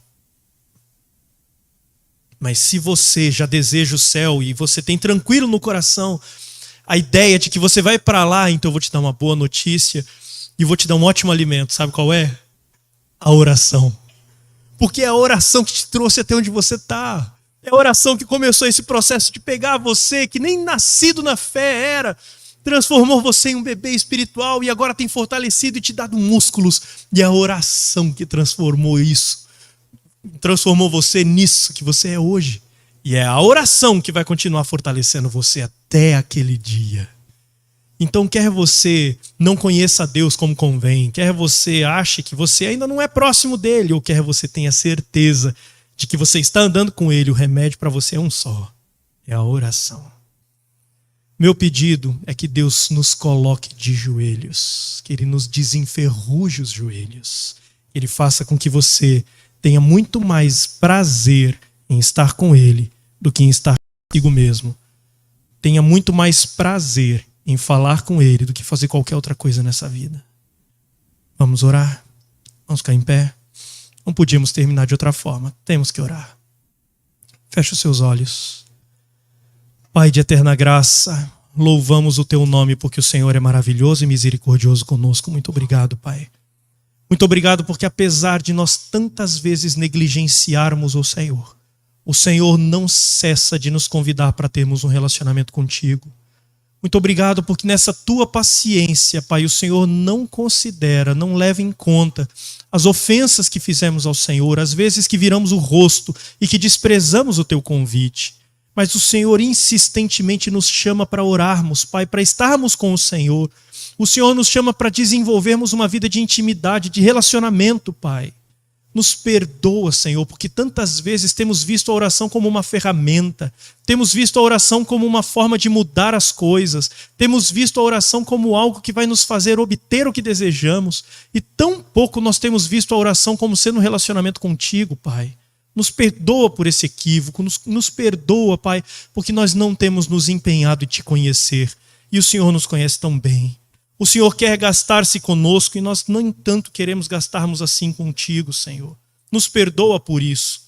Mas se você já deseja o céu e você tem tranquilo no coração a ideia de que você vai para lá, então eu vou te dar uma boa notícia e vou te dar um ótimo alimento. Sabe qual é? A oração. Porque é a oração que te trouxe até onde você está. É a oração que começou esse processo de pegar você, que nem nascido na fé era, transformou você em um bebê espiritual e agora tem fortalecido e te dado músculos. E é a oração que transformou isso. Transformou você nisso que você é hoje. E é a oração que vai continuar fortalecendo você até aquele dia. Então, quer você não conheça a Deus como convém, quer você ache que você ainda não é próximo dele, ou quer você tenha certeza de que você está andando com ele, o remédio para você é um só. É a oração. Meu pedido é que Deus nos coloque de joelhos, que Ele nos desenferruje os joelhos, que Ele faça com que você tenha muito mais prazer em estar com Ele do que em estar consigo mesmo. Tenha muito mais prazer em falar com Ele do que fazer qualquer outra coisa nessa vida. Vamos orar? Vamos ficar em pé? Não podíamos terminar de outra forma. Temos que orar. Feche os seus olhos. Pai de eterna graça, louvamos o Teu nome porque o Senhor é maravilhoso e misericordioso conosco. Muito obrigado, Pai. Muito obrigado porque apesar de nós tantas vezes negligenciarmos o Senhor não cessa de nos convidar para termos um relacionamento contigo. Muito obrigado porque nessa Tua paciência, Pai, o Senhor não considera, não leva em conta as ofensas que fizemos ao Senhor, as vezes que viramos o rosto e que desprezamos o Teu convite. Mas o Senhor insistentemente nos chama para orarmos, Pai, para estarmos com o Senhor. O Senhor nos chama para desenvolvermos uma vida de intimidade, de relacionamento, Pai. Nos perdoa, Senhor, porque tantas vezes temos visto a oração como uma ferramenta, temos visto a oração como uma forma de mudar as coisas, temos visto a oração como algo que vai nos fazer obter o que desejamos, e tão pouco nós temos visto a oração como sendo um relacionamento contigo, Pai. Nos perdoa por esse equívoco, nos perdoa, Pai, porque nós não temos nos empenhado em Te conhecer, e o Senhor nos conhece tão bem. O Senhor quer gastar-se conosco e nós, no entanto, queremos gastarmos assim contigo, Senhor. Nos perdoa por isso.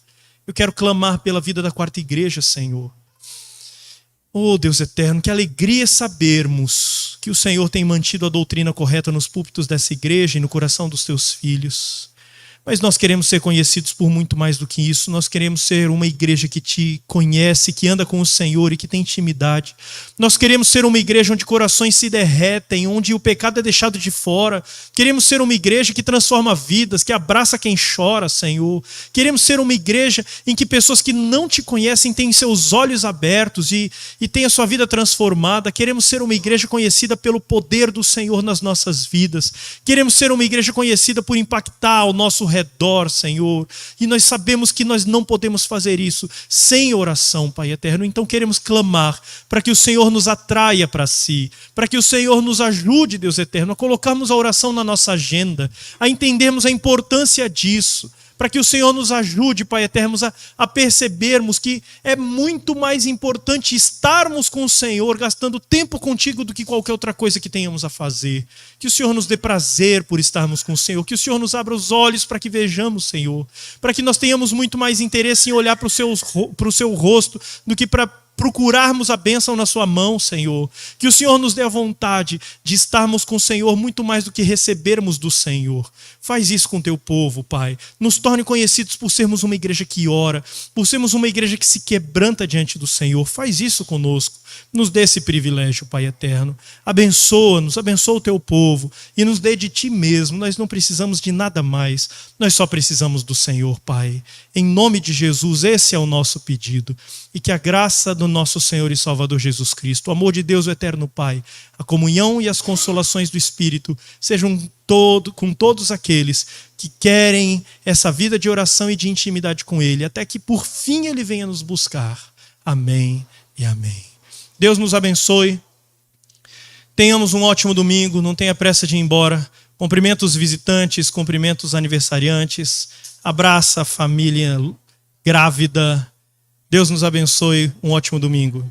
Eu quero clamar pela vida da Quarta Igreja, Senhor. Oh, Deus eterno, que alegria sabermos que o Senhor tem mantido a doutrina correta nos púlpitos dessa igreja e no coração dos Teus filhos. Mas nós queremos ser conhecidos por muito mais do que isso. Nós queremos ser uma igreja que Te conhece, que anda com o Senhor e que tem intimidade. Nós queremos ser uma igreja onde corações se derretem, onde o pecado é deixado de fora. Queremos ser uma igreja que transforma vidas, que abraça quem chora, Senhor. Queremos ser uma igreja em que pessoas que não Te conhecem têm seus olhos abertos e têm a sua vida transformada. Queremos ser uma igreja conhecida pelo poder do Senhor nas nossas vidas. Queremos ser uma igreja conhecida por impactar ao nosso redor, Senhor, e nós sabemos que nós não podemos fazer isso sem oração, Pai eterno. Então queremos clamar para que o Senhor nos atraia para si, para que o Senhor nos ajude, Deus eterno, a colocarmos a oração na nossa agenda, a entendermos a importância disso, para que o Senhor nos ajude, Pai eterno, a percebermos que é muito mais importante estarmos com o Senhor, gastando tempo contigo, do que qualquer outra coisa que tenhamos a fazer. Que o Senhor nos dê prazer por estarmos com o Senhor, que o Senhor nos abra os olhos para que vejamos, Senhor, para que nós tenhamos muito mais interesse em olhar para o Seu rosto do que para procurarmos a bênção na Sua mão, Senhor. Que o Senhor nos dê a vontade de estarmos com o Senhor muito mais do que recebermos do Senhor. Faz isso com Teu povo, Pai. Nos torne conhecidos por sermos uma igreja que ora, por sermos uma igreja que se quebranta diante do Senhor. Faz isso conosco. Nos dê esse privilégio, Pai eterno. Abençoa-nos, abençoa o Teu povo e nos dê de Ti mesmo. Nós não precisamos de nada mais. Nós só precisamos do Senhor, Pai. Em nome de Jesus, esse é o nosso pedido. E que a graça do nosso Senhor e Salvador Jesus Cristo, o amor de Deus, o eterno Pai, a comunhão e as consolações do Espírito sejam com todos aqueles que querem essa vida de oração e de intimidade com Ele, até que por fim Ele venha nos buscar. Amém e amém. Deus nos abençoe. Tenhamos um ótimo domingo, não tenha pressa de ir embora. Cumprimento os visitantes, cumprimento os aniversariantes. Abraça a família grávida. Deus nos abençoe. Um ótimo domingo.